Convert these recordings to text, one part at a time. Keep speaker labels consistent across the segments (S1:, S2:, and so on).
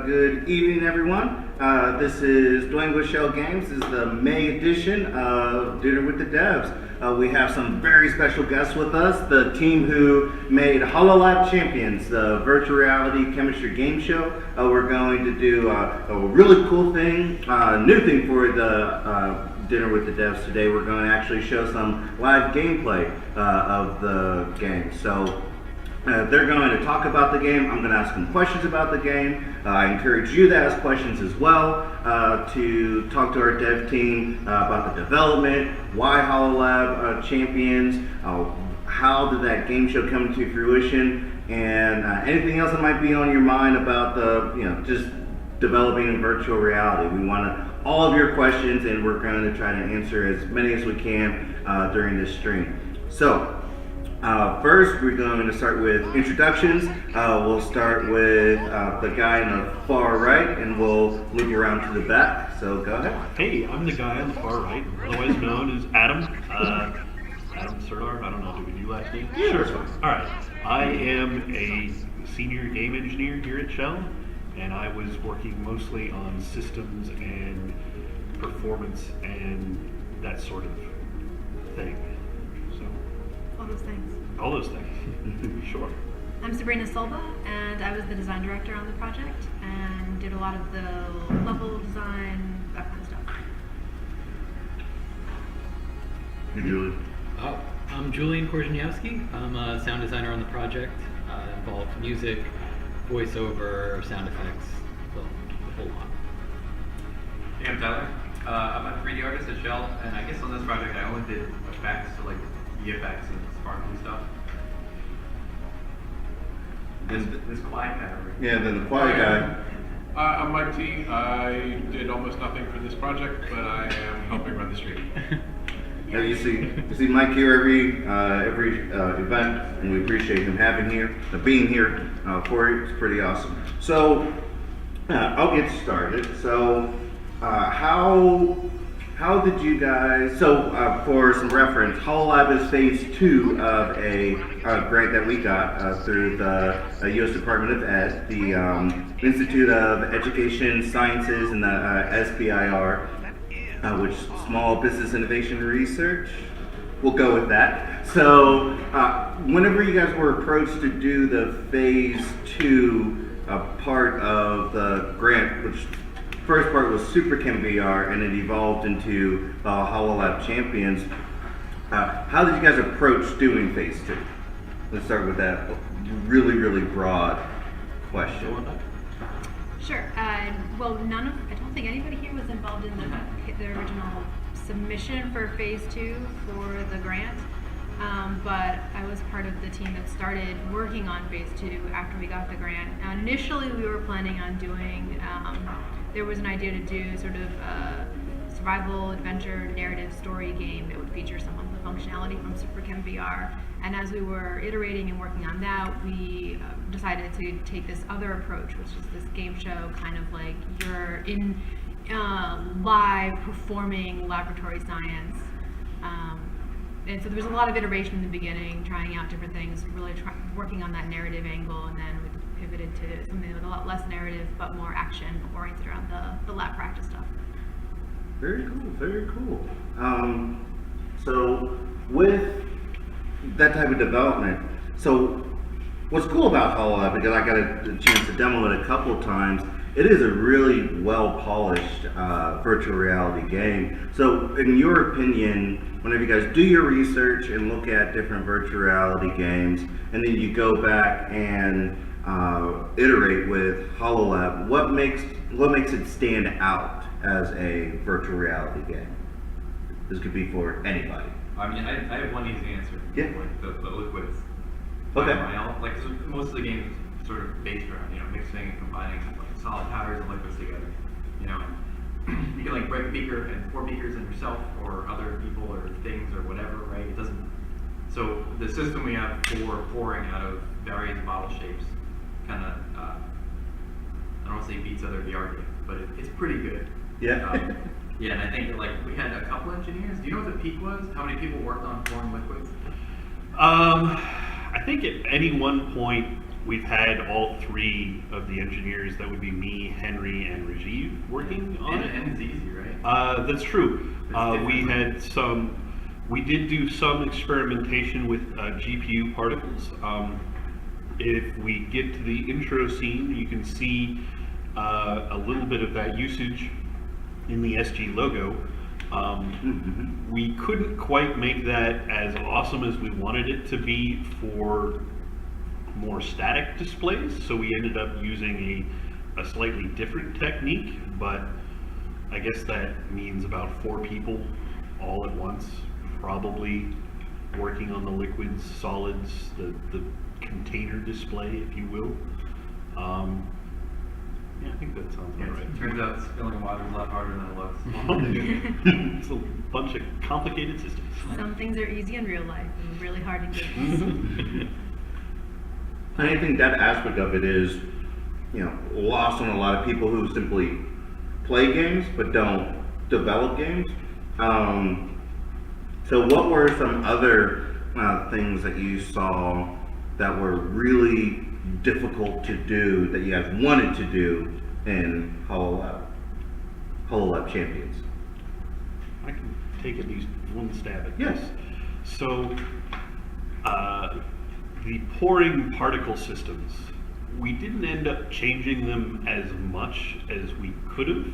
S1: good evening, everyone. This is Dwayne with Schell Games. This is the May edition of Dinner with the Devs. We have some very special guests with us. The team who made HoloLAB Champions, the virtual reality chemistry game show. We're going to do a really cool thing, new thing for the Dinner with the Devs today. We're going to actually show some live gameplay of the game. So they're going to talk about the game. I'm going to ask them questions about the game. I encourage you to ask questions as well, to talk to our dev team about the development, why HoloLAB Champions, how did that game show come to fruition, and anything else that might be on your mind about just developing in virtual reality. We want all of your questions, and we're going to try to answer as many as we can during this stream. So, first, we're going to start with introductions. We'll start with the guy in the far right, and we'll loop around to the back. So go ahead.
S2: Hey, I'm the guy on the far right, otherwise known as Adam. Adam Serdar. I don't know. Do we do last name?
S1: Yeah,
S2: sure. All right. I am a senior game engineer here at Schell, and I was working mostly on systems and performance and that sort of thing.
S3: All those things.
S2: All those things. Sure.
S3: I'm Sabrina Silva, and I was the design director on the project and did a lot of the level design, that kind of stuff.
S1: Hey, Julie.
S4: I'm Julian Korzeniowski. I'm a sound designer on the project. Involved music, voiceover, sound effects, the whole lot.
S5: Hey, I'm Tyler. I'm a 3D artist at Schell, and I guess on this project I only did effects, so like VFX and sparkly stuff. This quiet guy over here.
S1: Yeah, then the quiet guy.
S6: I'm Mike T. I did almost nothing for this project, but I am helping run the stream.
S1: Yeah, you see Mike here every event, and we appreciate him being here for you. It's pretty awesome. So I'll get started. So how did you guys, for some reference, HoloLAB is phase 2 of a grant that we got through the U.S. Department of Ed, the Institute of Education Sciences, and the SBIR, which is Small Business Innovation Research. We'll go with that. So whenever you guys were approached to do the phase 2 part of the grant, which first part was Super Chem VR, and it evolved into HoloLAB Champions. How did you guys approach doing phase 2? Let's start with that really, really broad question.
S3: Sure. Well, I don't think anybody here was involved in the original submission for phase 2 for the grant. But I was part of the team that started working on phase 2 after we got the grant. Initially, we were planning on doing, there was an idea to do sort of a survival adventure narrative story game that would feature some of the functionality from Super Chem VR. And as we were iterating and working on that, we decided to take this other approach, which is this game show, kind of like you're in live performing laboratory science. And so there was a lot of iteration in the beginning, trying out different things, really working on that narrative angle, and then we pivoted to something with a lot less narrative but more action oriented around the lab practice stuff.
S1: Very cool, very cool. So with that type of development, so what's cool about HoloLAB, because I got a chance to demo it a couple of times, it is a really well-polished virtual reality game. So in your opinion, whenever you guys do your research and look at different virtual reality games, and then you go back and iterate with HoloLAB, what makes it stand out as a virtual reality game? This could be for anybody.
S5: I mean, I have one easy answer.
S1: Yeah.
S5: Like the liquids.
S1: Okay.
S5: Like most of the game is sort of based around mixing and combining like solid powders and liquids together. And you can like break a beaker and pour beakers in yourself or other people or things or whatever, right? It doesn't. So the system we have for pouring out of various bottle shapes kind of I don't want to say beats other VR games, but it's pretty good.
S1: Yeah.
S5: Yeah, and I think that, like, we had a couple engineers. Do you know what the peak was? How many people worked on pouring liquids?
S2: I think at any one point we've had all three of the engineers, that would be me, Henry, and Rajiv, working on it.
S5: And it's easy, right?
S2: That's true.
S5: It's
S2: We did do some experimentation with GPU particles. If we get to the intro scene, you can see a little bit of that usage in the SG logo. We couldn't quite make that as awesome as we wanted it to be for more static displays, so we ended up using a slightly different technique, but I guess that means about 4 people all at once, probably working on the liquids, solids, the container display, if you will. Yeah, I think that sounds about right.
S5: Turns out spilling water is a lot harder than it looks.
S2: It's a bunch of complicated systems.
S3: Some things are easy in real life and really hard in games.
S1: I think that aspect of it is, lost on a lot of people who simply play games but don't develop games. So what were some other things that you saw that were really difficult to do that you guys wanted to do in HoloLAB Champions?
S2: I can take at least one stab at
S1: Yes.
S2: this. So, the pouring particle systems, we didn't end up changing them as much as we could have.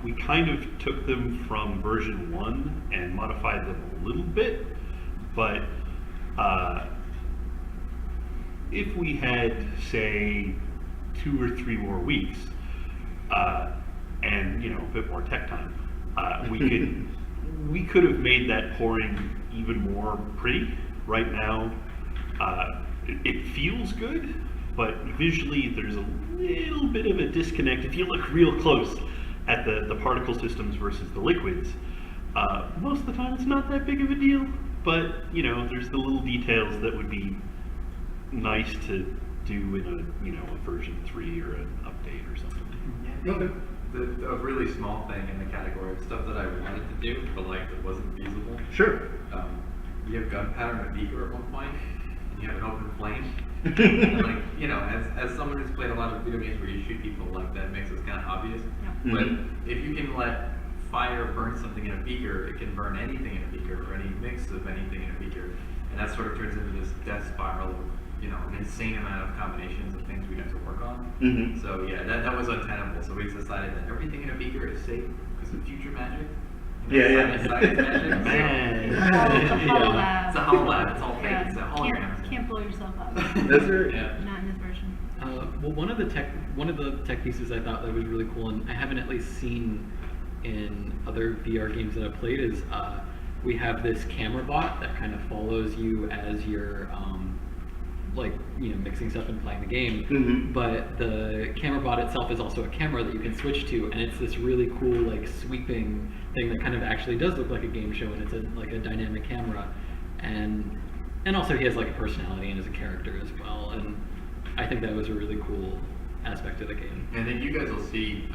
S2: We kind of took them from version 1 and modified them a little bit, but if we had, say, 2 or 3 more weeks, and a bit more tech time, we could have made that pouring even more pretty. Right now, it feels good, but visually there's a little bit of a disconnect. If you look real close at the particle systems versus the liquids, most of the time it's not that big of a deal, but there's the little details that would be nice to do in a version 3 or an update or something.
S5: Yeah, I think a really small thing in the category of stuff that I wanted to do, but it wasn't feasible.
S1: Sure.
S5: You have gunpowder in a beaker at one point, and you have an open flame. And as someone who's played a lot of video games where you shoot people, that makes it kind of obvious.
S3: Yeah.
S5: But if you can let fire burn something in a beaker, it can burn anything in a beaker, or any mix of anything in a beaker, and that sort of turns into this death spiral of an insane amount of combinations of things we have to work on.
S1: Mm-hmm.
S5: So yeah, that was untenable. So we decided that everything in a beaker is safe because of future magic.
S1: Yeah.
S5: Science magic.
S2: Man.
S3: It's a HoloLAb.
S5: It's a HoloLAB. It's all fake.
S3: Yeah,
S5: It's a hologram.
S3: can't blow yourself up.
S1: That's right.
S5: Yeah.
S3: Not in this version.
S4: Well, one of the tech pieces I thought that was really cool, and I haven't at least seen in other VR games that I've played, is we have this camera bot that kind of follows you as you're mixing stuff and playing the game.
S1: Mm-hmm.
S4: But the camera bot itself is also a camera that you can switch to, and it's this really cool sweeping thing that kind of actually does look like a game show, and it's a dynamic camera, and also he has a personality and is a character as well, and I think that was a really cool aspect of the game.
S5: And then you guys will see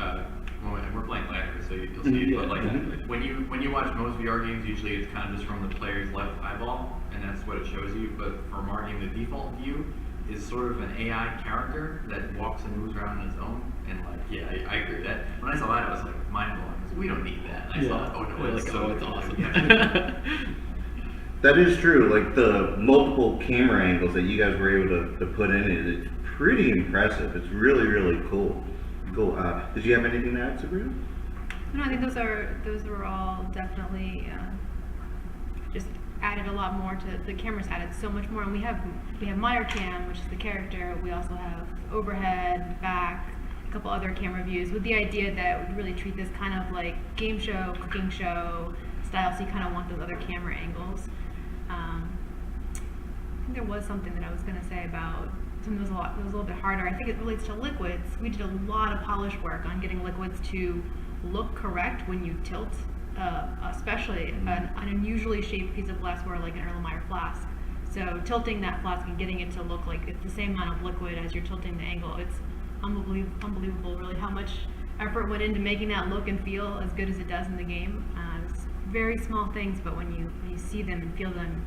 S5: when we're playing later, so you'll see it. But
S4: exactly.
S5: when you watch most VR games, usually it's kind of just from the player's left eyeball, and that's what it shows you. But from our game, the default view is sort of an AI character that walks and moves around on its own. And I agree with that. When I saw that, I was mind blowing, because we don't need that. And I saw it, oh no, it's so
S4: it's
S5: cool.
S4: awesome.
S5: Yeah.
S1: That is true. The multiple camera angles that you guys were able to put in it's pretty impressive. It's really, really cool. Cool. Did you have anything to add, Sabrina?
S3: No, I think those were all definitely just added a lot more to the cameras. Added so much more, and we have Meyer Cam, which is the character. We also have overhead, back, a couple other camera views, with the idea that we really treat this kind of like game show, cooking show style. So you kind of want those other camera angles. I think there was something that I was going to say about. It was a little bit harder. I think it relates to liquids. We did a lot of polish work on getting liquids to look correct when you tilt, especially an unusually shaped piece of glassware like an Erlenmeyer flask. So tilting that flask and getting it to look like it's the same amount of liquid as you're tilting the angle, it's unbelievable really how much effort went into making that look and feel as good as it does in the game. It's very small things, but when you see them and feel them,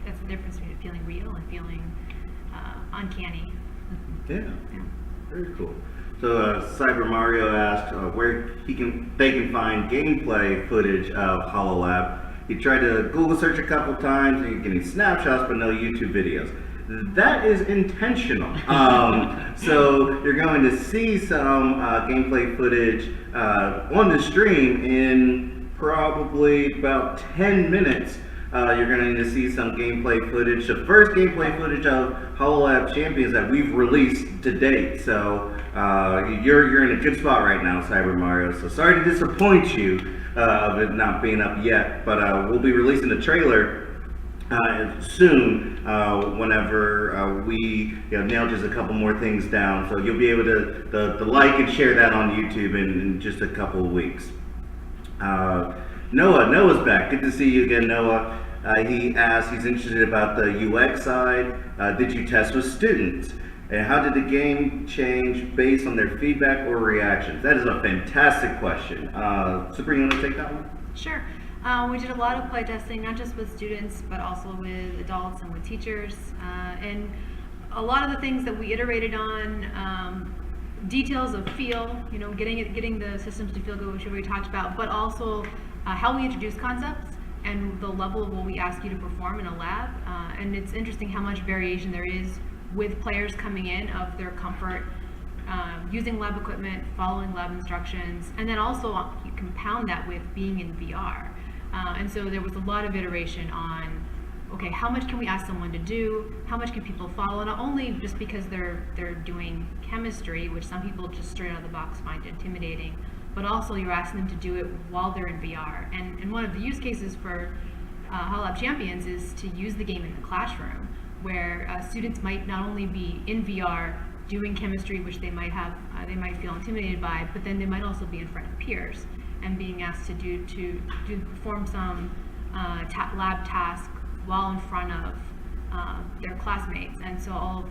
S3: that's the difference between it feeling real and feeling uncanny.
S1: Yeah,
S3: Yeah.
S1: very cool. So Cyber Mario asked where they can find gameplay footage of HoloLAB. He tried to Google search a couple times and you're getting snapshots but no YouTube videos. That is intentional. So you're going to see some gameplay footage on the stream in probably about 10 minutes. You're going to see some gameplay footage, the first gameplay footage of HoloLAB Champions that we've released to date. So you're in a good spot right now, Cyber Mario. So sorry to disappoint you of it not being up yet, but we'll be releasing the trailer soon whenever we nail just a couple more things down. So you'll be able to like and share that on YouTube in just a couple of weeks. Noah's back. Good to see you again, Noah. He asked, he's interested about the UX side. Did you test with students? And how did the game change based on their feedback or reactions? That is a fantastic question. Sabrina, you want to take that one?
S3: Sure. We did a lot of playtesting, not just with students, but also with adults and with teachers. And a lot of the things that we iterated on, details of feel, getting the systems to feel good, which we already talked about, but also how we introduce concepts and the level of what we ask you to perform in a lab. And it's interesting how much variation there is with players coming in of their comfort using lab equipment, following lab instructions, and then also you compound that with being in VR. And so there was a lot of iteration on, okay, how much can we ask someone to do? How much can people follow? Not only just because they're doing chemistry, which some people just straight out of the box find intimidating, but also you're asking them to do it while they're in VR. And one of the use cases for HoloLAB Champions is to use the game in the classroom, where students might not only be in VR doing chemistry, which they might feel intimidated by, but then they might also be in front of peers and being asked to perform some lab task while in front of their classmates. And so all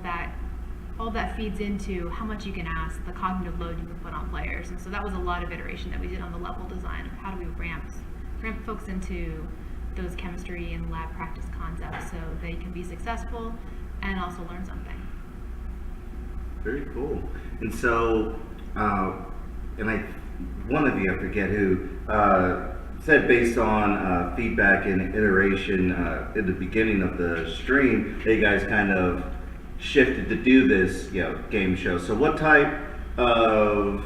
S3: that feeds into how much you can ask, the cognitive load you can put on players. And so that was a lot of iteration that we did on the level design of how do we ramp folks into those chemistry and lab practice concepts so they can be successful and also learn something.
S1: Very cool. And so, one of you, I forget who, said based on feedback and iteration in the beginning of the stream, they guys kind of shifted to do this, game show. So what type of,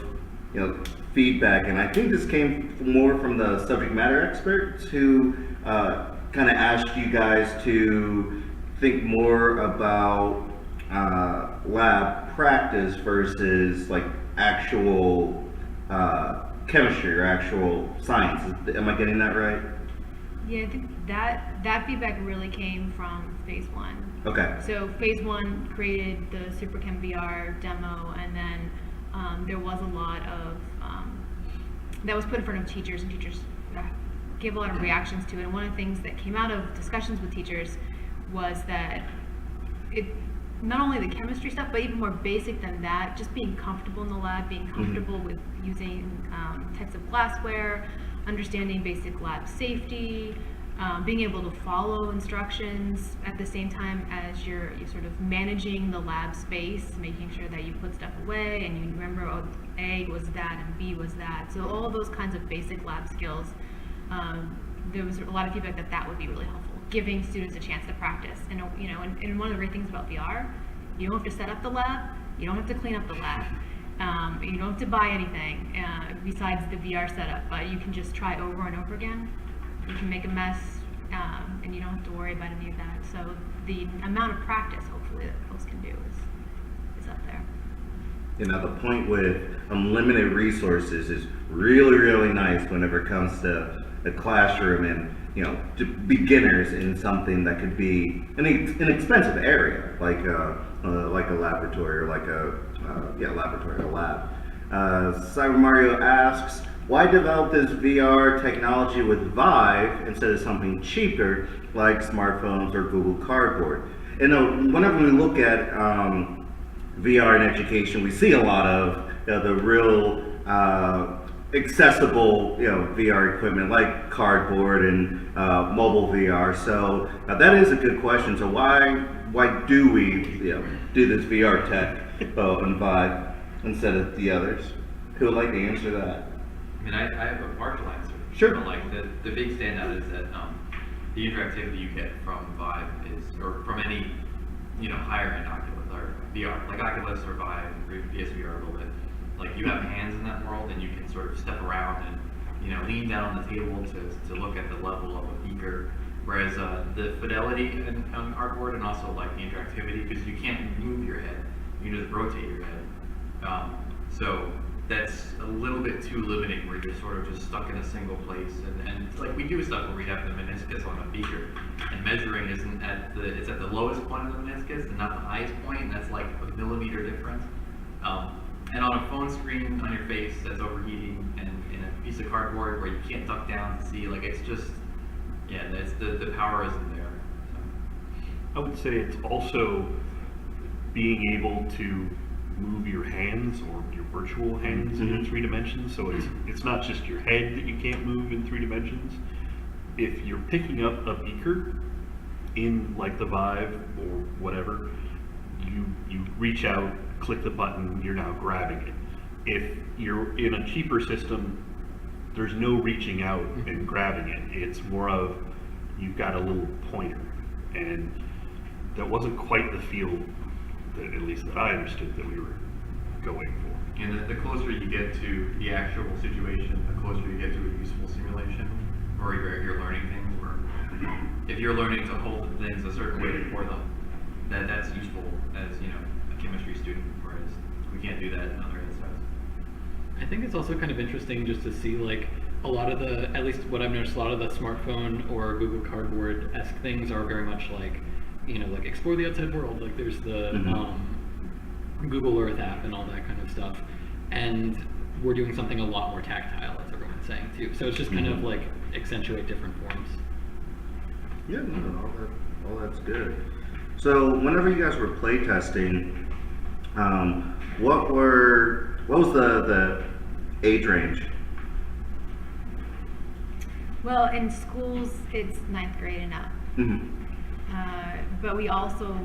S1: feedback, and I think this came more from the subject matter experts who kind of asked you guys to think more about lab practice versus like actual chemistry or actual science. Am I getting that right?
S3: Yeah, I think that feedback really came from phase one.
S1: Okay.
S3: So phase one created the SuperChem VR demo, and then there was a lot of that was put in front of teachers, and teachers gave a lot of reactions to it. And one of the things that came out of discussions with teachers was that it not only the chemistry stuff, but even more basic than that, just being comfortable in the lab, being comfortable with using types of glassware, understanding basic lab safety, being able to follow instructions at the same time as you're sort of managing the lab space, making sure that you put stuff away and you remember, oh, A was that and B was that. So all of those kinds of basic lab skills, there was a lot of feedback that would be really helpful, giving students a chance to practice. And and one of the great things about VR, you don't have to set up the lab, you don't have to clean up the lab, you don't have to buy anything besides the VR setup, but you can just try over and over again. You can make a mess, and you don't have to worry about any of that. So the amount of practice, hopefully, that folks can do is up there.
S1: The point with unlimited resources is really, really nice whenever it comes to the classroom and to beginners in something that could be an expensive area, like a laboratory or like a laboratory or lab. Cyber Mario asks, why develop this VR technology with Vive instead of something cheaper like smartphones or Google Cardboard? And whenever we look at VR in education, we see a lot of the real accessible VR equipment like cardboard and mobile VR. So that is a good question. So why why do we do this VR tech and Vive instead of the others? Who would like to answer that?
S5: I mean, I have a partial answer.
S1: Sure.
S5: But like the big standout is that the interactivity you get from Vive is, or from any higher end Oculus or VR, like Oculus or Vive or even PSVR a little bit. Like you have hands in that world, and you can sort of step around and lean down on the table to look at the level of a beaker. Whereas the fidelity on cardboard, and also like the interactivity, because you can't move your head, you can just rotate your head. So that's a little bit too limiting, where you're sort of just stuck in a single place. And like we do stuff where we have the meniscus on a beaker, and measuring isn't it's at the lowest point of the meniscus and not the highest point, and that's like a millimeter difference. And on a phone screen on your face that's overheating, and in a piece of cardboard where you can't duck down to see, like it's just, that's the power isn't there.
S2: I would say it's also being able to move your hands or your virtual hands in 3 dimensions. So it's not just your head that you can't move in 3 dimensions. If you're picking up a beaker in like the Vive or whatever, you reach out, click the button, you're now grabbing it. If you're in a cheaper system, there's no reaching out and grabbing it. It's more of, you've got a little pointer, and that wasn't quite the feel that, at least that I understood, that we were going for.
S5: And the closer you get to the actual situation, the closer you get to a useful simulation, or you're learning things, or if you're learning to hold things a certain way to pour them, that's useful as a chemistry student, whereas we can't do that in other headsets.
S4: I think it's also kind of interesting just to see like a lot of the, at least what I've noticed, a lot of the smartphone or Google Cardboard-esque things are very much like, like explore the outside world. Like there's the Google Earth app and all that kind of stuff. And we're doing something a lot more tactile, as everyone's saying too. So it's just kind of like accentuate different forms.
S1: Yeah, no, all that's good. So whenever you guys were playtesting, what was the age range?
S3: Well, in schools, it's 9th grade and up. But we also,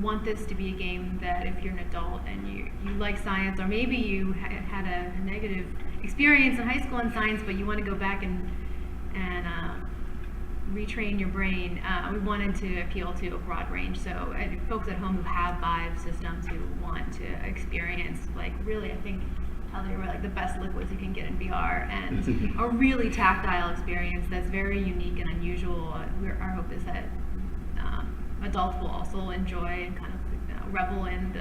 S3: want this to be a game that if you're an adult and you like science, or maybe you had a negative experience in high school in science, but you want to go back and retrain your brain, we wanted to appeal to a broad range. So folks at home who have Vive systems, who want to experience, like really, I think how they were like the best liquids you can get in VR, and a really tactile experience that's very unique and unusual. Our hope is that adults will also enjoy and kind of revel in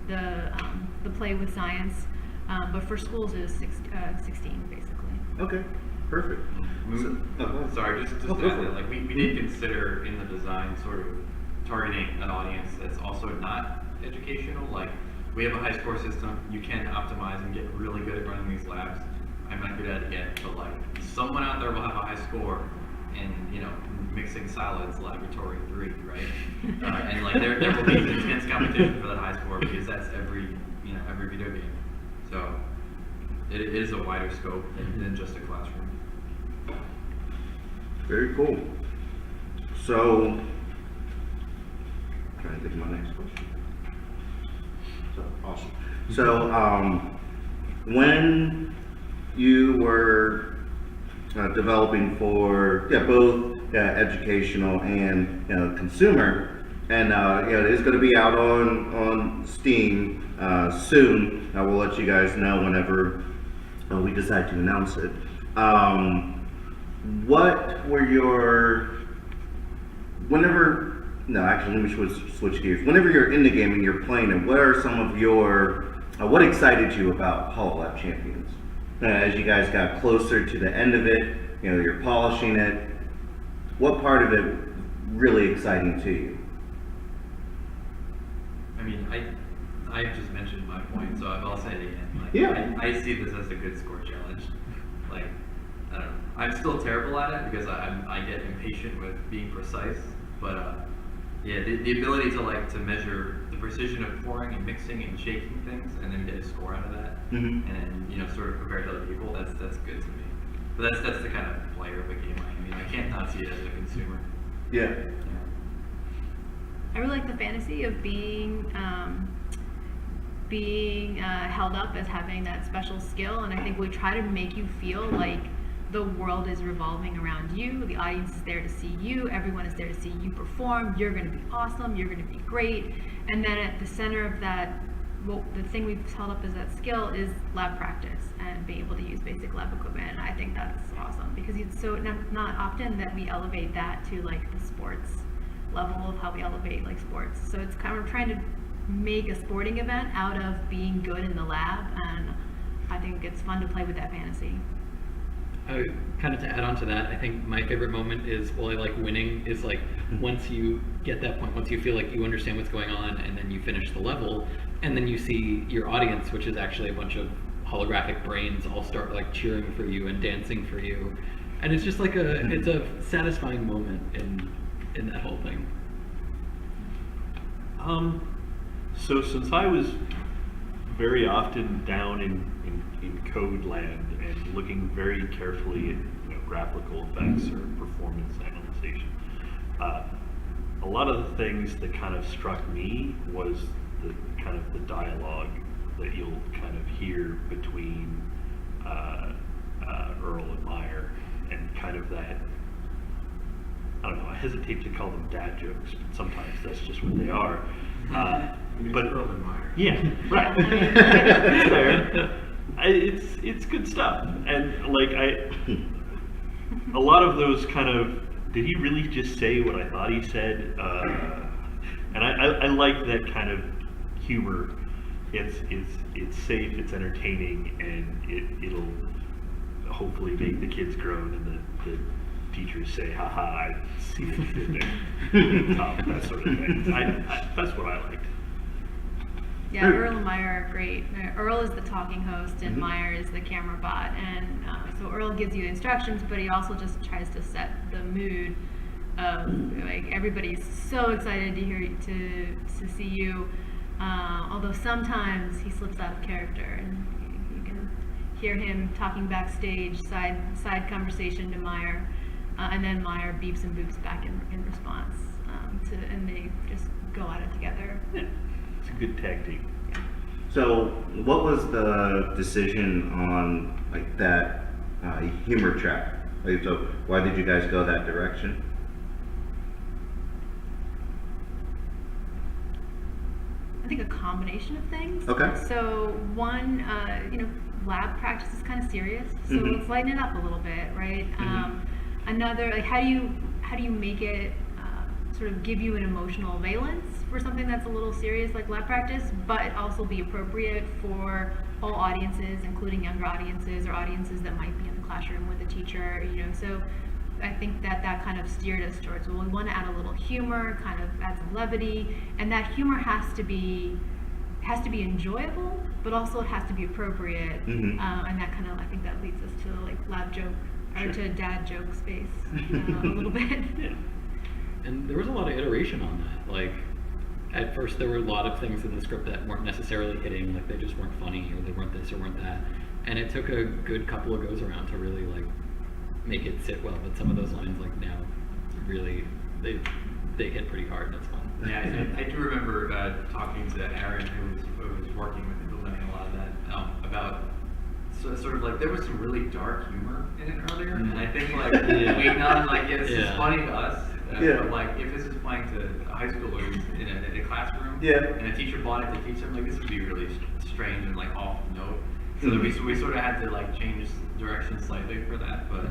S3: the play with science. But for schools, it's 16 basically.
S1: Okay, perfect.
S5: Sorry, just to add that, like we did consider in the design sort of targeting an audience that's also not educational. Like we have a high score system. You can optimize and get really good at running these labs. I'm not good at it yet, but like someone out there will have a high score in mixing solids laboratory 3, right? And like there will be intense competition for that high score, because that's every video game. So it is a wider scope than just a classroom.
S1: Very cool. So, trying to think of my next question. So, awesome. So, when you were developing for both educational and consumer, and it is going to be out on Steam soon. I will let you guys know whenever we decide to announce it. What were your, let me switch gears. Whenever you're in the game and you're playing it, what are some of your, what excited you about HoloLAB Champions? As you guys got closer to the end of it, you're polishing it, what part of it really exciting to you?
S5: I mean, I just mentioned my point, so I'll say it again. Like, I see this as a good score challenge. Like, I don't know. I'm still terrible at it because I get impatient with being precise. But the ability to measure the precision of pouring and mixing and shaking things, and then get a score out of that, and then sort of compare it to other people. That's good to me. But that's the kind of player of a game I mean. I can't not see it as a consumer.
S1: Yeah.
S3: I really like the fantasy of being held up as having that special skill, and I think we try to make you feel like the world is revolving around you, the audience is there to see you, everyone is there to see you perform, you're going to be awesome, you're going to be great, and then at the center of that, well, the thing we've held up as that skill is lab practice and being able to use basic lab equipment, and I think that's awesome because it's so not often that we elevate that to like the sports level of how we elevate like sports. So it's kind of trying to make a sporting event out of being good in the lab, and I think it's fun to play with that fantasy.
S4: Kind of to add on to that, I think my favorite moment is, well, I like winning, is like once you get that point, once you feel like you understand what's going on, and then you finish the level, and then you see your audience, which is actually a bunch of holographic brains, all start like cheering for you and dancing for you, and it's just like it's a satisfying moment in that whole thing.
S2: So since I was very often down in code land and looking very carefully at graphical effects or performance analyzation, a lot of the things that kind of struck me was the kind of the dialogue that you'll kind of hear between Earl and Meyer, and kind of that, I don't know, I hesitate to call them dad jokes, but sometimes that's just what they are. But
S6: Earl and Meyer.
S2: yeah, right. It's there. It's good stuff, and like a lot of those kind of, did he really just say what I thought he said? And I like that kind of humor. It's safe, it's entertaining, and it'll hopefully make the kids groan, and the teachers say, "Ha-ha, I see what you did there." That sort of thing. That's what I liked.
S3: Yeah, Earl and Meyer are great. Earl is the talking host, and Meyer is the camera bot. And so Earl gives you instructions, but he also just tries to set the mood of like everybody's so excited to to see you. Although sometimes he slips out of character, and you can hear him talking backstage, side conversation to Meyer, and then Meyer beeps and boops back in response, and they just go at it together.
S2: Yeah. It's a good tag team.
S1: So, what was the decision on like that humor track? Like, so, why did you guys go that direction?
S3: I think a combination of things.
S1: Okay.
S3: So one, lab practice is kind of serious, so let's lighten it up a little bit, right? Another, like, how do you make it sort of give you an emotional valence for something that's a little serious like lab practice, but also be appropriate for all audiences, including younger audiences or audiences that might be in the classroom with a teacher, So I think that kind of steered us towards, well, we want to add a little humor, kind of add some levity, and that humor has to be enjoyable, but also it has to be appropriate, and that kind of, I think that leads us to like lab joke, or to dad joke space a little bit.
S2: Yeah.
S4: And there was a lot of iteration on that. Like, at first there were a lot of things in the script that weren't necessarily hitting, like they just weren't funny, or they weren't this or weren't that. And it took a good couple of goes around to really like make it sit well. But some of those lines, like now, really they hit pretty hard, and it's fun.
S5: Yeah, I do remember talking to Aaron, who was working with implementing a lot of that, about sort of like there was some really dark humor in it earlier, and I think like we not like this is funny to us. But like if this is playing to high schoolers in a classroom, and a teacher brought it to teach them, like this would be really strange and like off note. So that we sort of had to like change direction slightly for that. But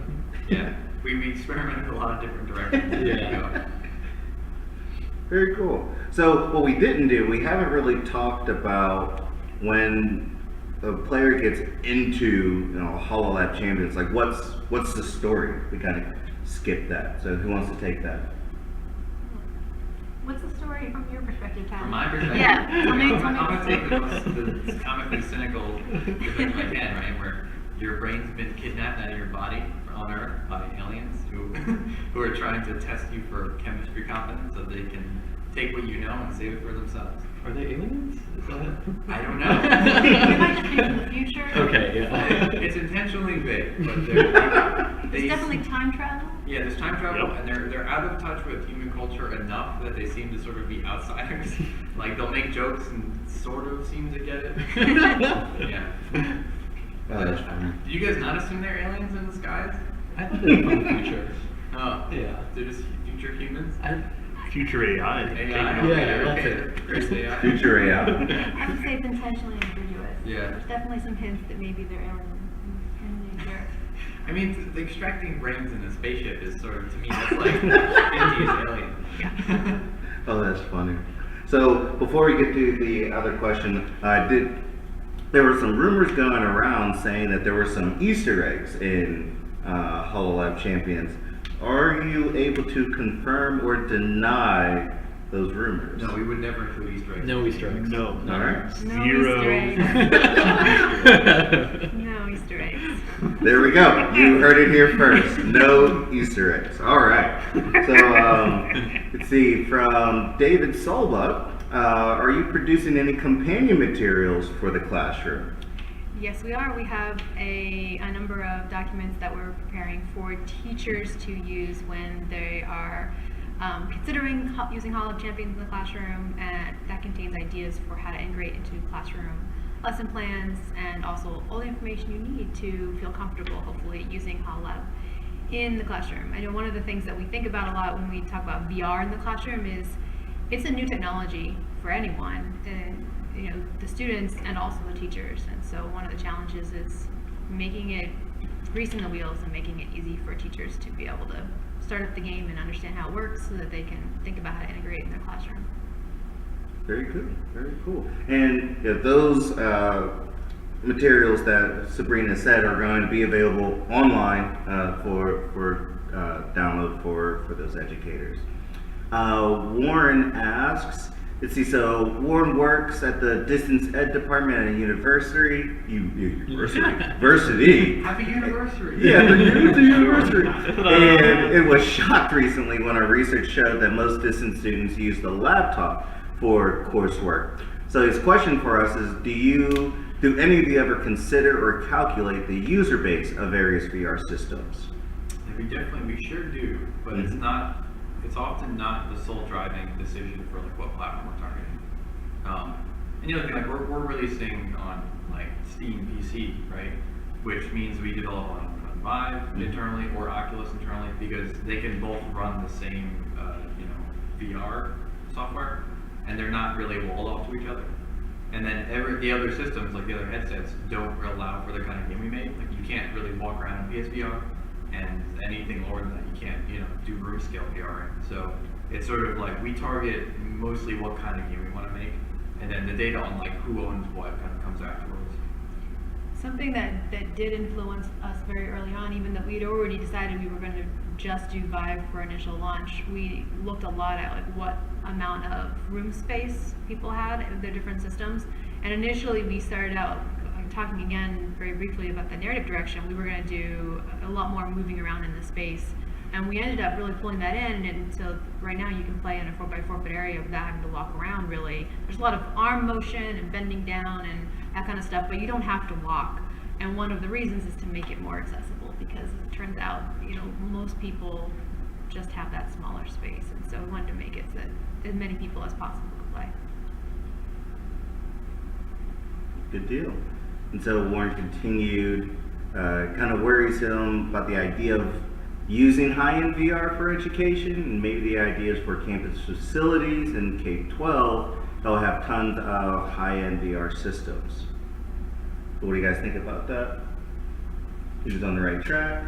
S5: yeah, we experimented a lot of different directions.
S1: Very cool. So what we didn't do, we haven't really talked about when a player gets into HoloLAB Champions. Like what's the story? We kind of skipped that. So who wants to take that?
S3: What's the story from your perspective, Tyler?
S5: From my perspective,
S3: yeah. Tell me.
S5: I'm gonna take the comically cynical event I can, right? Where your brain's been kidnapped out of your body on Earth by aliens who are trying to test you for chemistry competence so they can take what you know and save it for themselves.
S4: Are they aliens? Is that?
S5: I don't know.
S3: You might just be from the future.
S4: Okay, yeah.
S5: It's intentionally vague, but
S3: It's definitely time travel.
S5: Yeah, there's time travel,
S2: Yep.
S5: and they're out of touch with human culture enough that they seem to sort of be outsiders. Like they'll make jokes and sort of seem to get it. Yeah.
S1: Oh, that's funny.
S5: Do you guys not assume they're aliens in disguise?
S4: I thought they were from the future.
S5: Oh,
S4: Yeah.
S5: They're just future humans.
S2: Future AI.
S5: AI.
S4: Yeah, that's
S5: okay.
S4: it.
S5: There's AI.
S1: Future AI.
S3: I would say it's intentionally ambiguous.
S5: Yeah.
S3: There's definitely some hints that maybe they're alien in nature.
S5: I mean, extracting brains in a spaceship is sort of, to me, that's like India's alien.
S1: Oh, that's funny. So before we get to the other question, there were some rumors going around saying that there were some Easter eggs in HoloLAB Champions. Are you able to confirm or deny those rumors?
S5: No, we would never include Easter eggs.
S4: No Easter eggs.
S2: No.
S1: All right.
S3: No
S2: Zero.
S3: Easter eggs. No Easter eggs.
S1: There we go. You heard it here first. No Easter eggs. All right. So let's see. From David Solba, are you producing any companion materials for the classroom?
S3: Yes, we are. We have a number of documents that we're preparing for teachers to use when they are considering using HoloLAB Champions in the classroom, and that contains ideas for how to integrate into classroom lesson plans and also all the information you need to feel comfortable, hopefully, using HoloLAB in the classroom. I know one of the things that we think about a lot when we talk about VR in the classroom is it's a new technology for anyone. The students and also the teachers, and so one of the challenges is greasing the wheels and making it easy for teachers to be able to start up the game and understand how it works so that they can think about how to integrate in their classroom.
S1: Very good. Very cool. And those materials that Sabrina said are going to be available online for download for those educators. Warren asks, let's see, so Warren works at the distance ed department at a university. University.
S5: Happy anniversary!
S1: Yeah, the university. And it was shocked recently when our research showed that most distance students use the laptop for coursework. So his question for us is, do any of you ever consider or calculate the user base of various VR systems?
S5: Yeah, we sure do, but it's often not the sole driving decision for like what platform we're targeting. And the other thing, like we're releasing on like Steam PC, right? Which means we develop on Vive internally or Oculus internally because they can both run the same, VR software, and they're not really walled off to each other. And then the other systems, like the other headsets, don't allow for the kind of game we made. Like you can't really walk around in PSVR, and anything lower than that, you can't, do room scale VR. So it's sort of like we target mostly what kind of game we want to make, and then the data on like who owns what kind of comes afterwards.
S3: Something that did influence us very early on, even though we'd already decided we were going to just do Vive for initial launch, we looked a lot at like what amount of room space people had in their different systems. And initially we started out talking again very briefly about the narrative direction. We were going to do a lot more moving around in the space. And we ended up really pulling that in, and so right now you can play in a 4x4 foot area without having to walk around really. There's a lot of arm motion and bending down and that kind of stuff, but you don't have to walk. And one of the reasons is to make it more accessible, because it turns out, most people just have that smaller space. And so we wanted to make it so that as many people as possible could play.
S1: Good deal. And so Warren continued, kind of worries him about the idea of using high-end VR for education, and maybe the ideas for campus facilities in K-12 they'll have tons of high-end VR systems. What do you guys think about that? He was on the right track?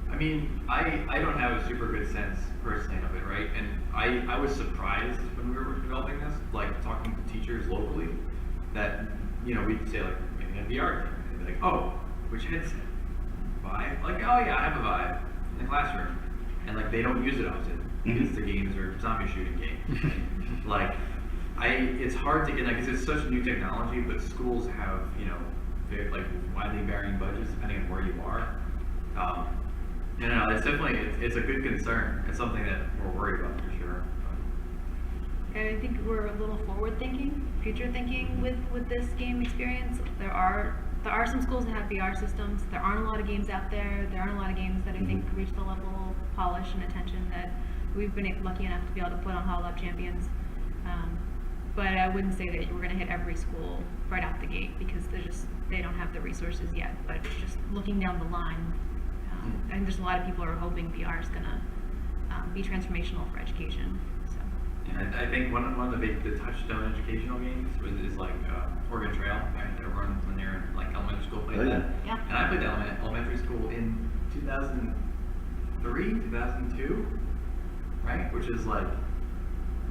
S5: I mean, I don't have a super good sense personally of it, right? And I was surprised when we were developing this, like talking to teachers locally, that, we'd say like, maybe a VR game. And they'd be like, oh, which headset? Vive? Like, oh yeah, I have a Vive in the classroom. And like, they don't use it often because the games are zombie shooting games. Like, it's hard to get, like, it's such new technology, but schools have, very, like, widely varying budgets depending on where you are. It's definitely, it's a good concern. It's something that we're worried about for sure.
S3: And I think we're a little forward-thinking, future-thinking with this game experience. There are some schools that have VR systems. There aren't a lot of games out there. There aren't a lot of games that I think reach the level polish and attention that we've been lucky enough to be able to put on HoloLAB Champions. But I wouldn't say that we're going to hit every school right out the gate because they don't have the resources yet. But just looking down the line, I think there's a lot of people who are hoping VR is going to be transformational for education. So.
S5: Yeah, I think one of the touchstone educational games is like Oregon Trail. Right? Everyone when they're in like elementary school played that.
S3: Yeah.
S5: And I played that elementary school in 2003, 2002, right? Which is like,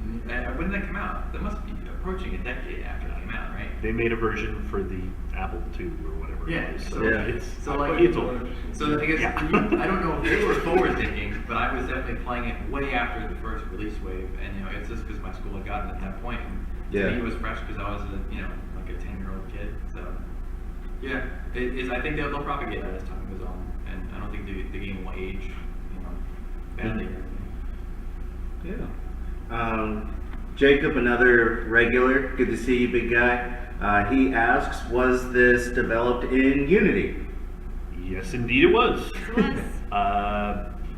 S5: when did that come out? That must be approaching a decade after it came out, right?
S2: They made a version for the Apple II or whatever
S5: Yeah,
S2: it was.
S5: so,
S2: It's,
S5: so like,
S2: it's old.
S5: so I guess I don't know if they were forward thinking, but I was definitely playing it way after the first release wave, and you know, it's just because my school had gotten at that point. And to me, it was fresh because I was like a 10-year-old kid. So yeah, I think they'll propagate it as time goes on, and I don't think the game will age, badly.
S1: Yeah. Jacob, another regular. Good to see you, big guy. He asks, was this developed in Unity?
S2: Yes, indeed it was.
S3: It was.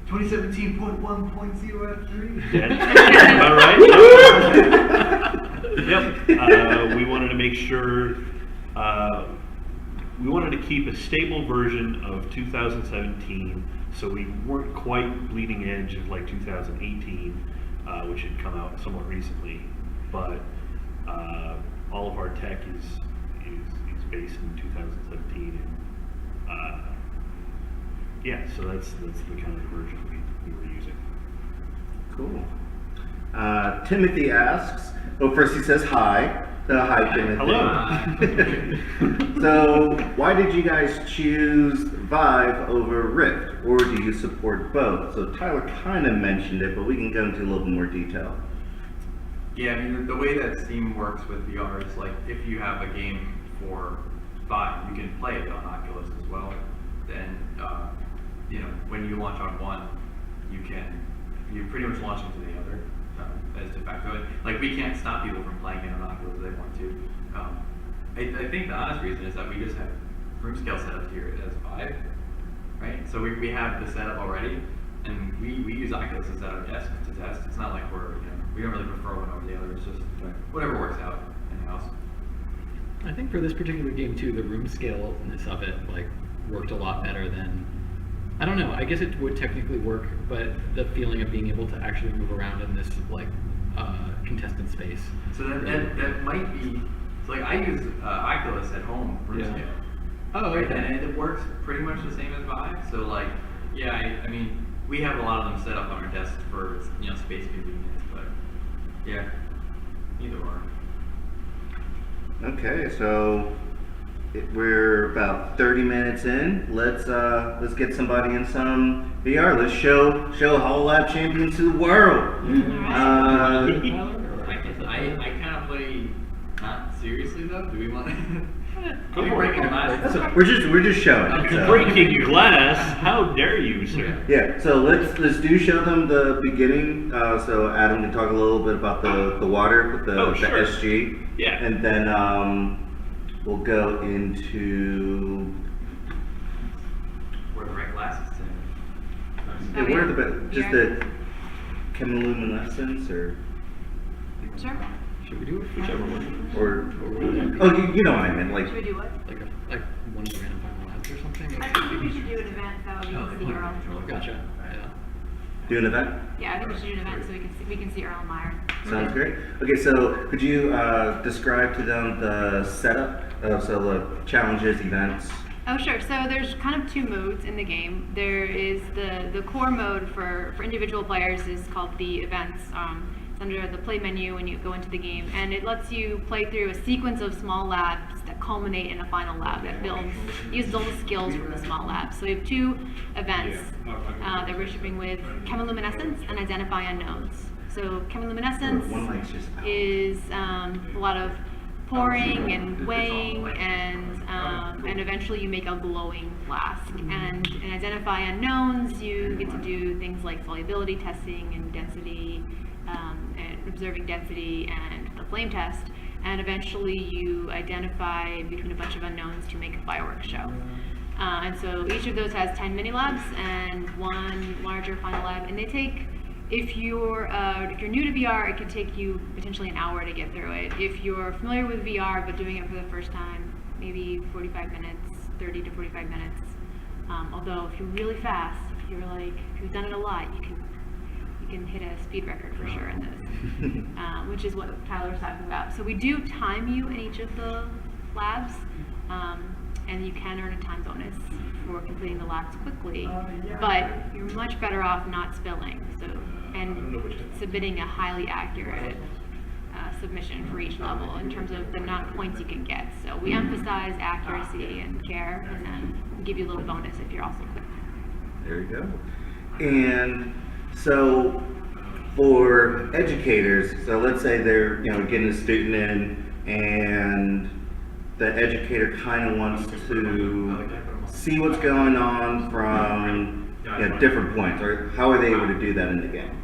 S5: 2017.1.03.
S2: Yeah. All right. Yep. We wanted to make sure we wanted to keep a stable version of 2017, so we weren't quite bleeding edge of like 2018, which had come out somewhat recently. But all of our tech is based in 2017, and yeah, so that's the kind of version we were using.
S1: Cool. Timothy asks, well, first he says hi. Hi, Timothy.
S2: Hello.
S1: So, why did you guys choose Vive over Rift, or do you support both? So Tyler kind of mentioned it, but we can go into a little bit more detail.
S5: Yeah, I mean, the way that Steam works with VR is like, if you have a game for Vive, you can play it on Oculus as well. Then, when you launch on one, you pretty much launch into the other as de facto. Like, we can't stop people from playing it on Oculus if they want to. I think the honest reason is that we just have room scale set up here as Vive, right? So we have the setup already, and we use Oculus as our desk to test. It's not like we don't really prefer one over the other. It's just whatever works out in-house.
S4: I think for this particular game too, the room scale-ness of it worked a lot better than, I don't know, I guess it would technically work, but the feeling of being able to actually move around in this contestant space.
S5: So that might be, so I use Oculus at home room scale.
S4: Oh,
S5: right?
S4: okay.
S5: And it works pretty much the same as Vive. So I mean, we have a lot of them set up on our desk for space convenience, but yeah, either or.
S1: Okay, so we're about 30 minutes in. Let's get somebody in some VR. Let's show HoloLAB Champions to the world.
S5: I kind of play not seriously though. Do we want to? Are we breaking glass?
S1: We're just showing. So.
S2: Breaking glass? How dare you, sir?
S1: Yeah. So let's show them the beginning. So Adam can talk a little bit about the water with the
S2: Sure.
S1: SG.
S2: Yeah.
S1: And then we'll go into.
S5: Wear the right glasses to.
S1: Yeah, what are just the chemiluminescence or?
S3: Sure.
S4: Should we do it? Whichever one.
S1: Or oh, you know what I meant, like
S3: Should we do what?
S4: Like one of the random final labs or something?
S3: I think we should do an event so we can see Earl.
S4: Gotcha. Yeah.
S1: do an event.
S3: Yeah, I think we should do an event so we can see Earl Meyer.
S1: Sounds great. Okay, so could you describe to them the setup, so the challenges, events?
S3: Oh, sure. So there's kind of two modes in the game. There is the core mode for individual players is called the events. It's under the play menu when you go into the game, and it lets you play through a sequence of small labs that culminate in a final lab that uses all the skills from the small labs. So we have two events that we're shipping with: chemiluminescence and identify unknowns. So chemiluminescence is a lot of pouring and weighing, and eventually you make a glowing flask. And in identify unknowns, you get to do things like solubility testing and density, and observing density and the flame test. And eventually you identify between a bunch of unknowns to make a fireworks show. And so each of those has 10 mini labs and one larger final lab. And they take, if you're new to VR, it could take you potentially an hour to get through it. If you're familiar with VR but doing it for the first time, maybe 45 minutes, 30 to 45 minutes. Although if you're really fast, if you've done it a lot, you can hit a speed record for sure in this, which is what Tyler was talking about. So we do time you in each of the labs, and you can earn a time bonus for completing the labs quickly, but you're much better off not spilling, and submitting a highly accurate submission for each level in terms of the amount of points you can get. So we emphasize accuracy and care, and then we give you a little bonus if you're also quick.
S1: There you go. And so for educators, so let's say they're getting a student in, and the educator kind of wants to see what's going on from different points, or how are they able to do that in the game?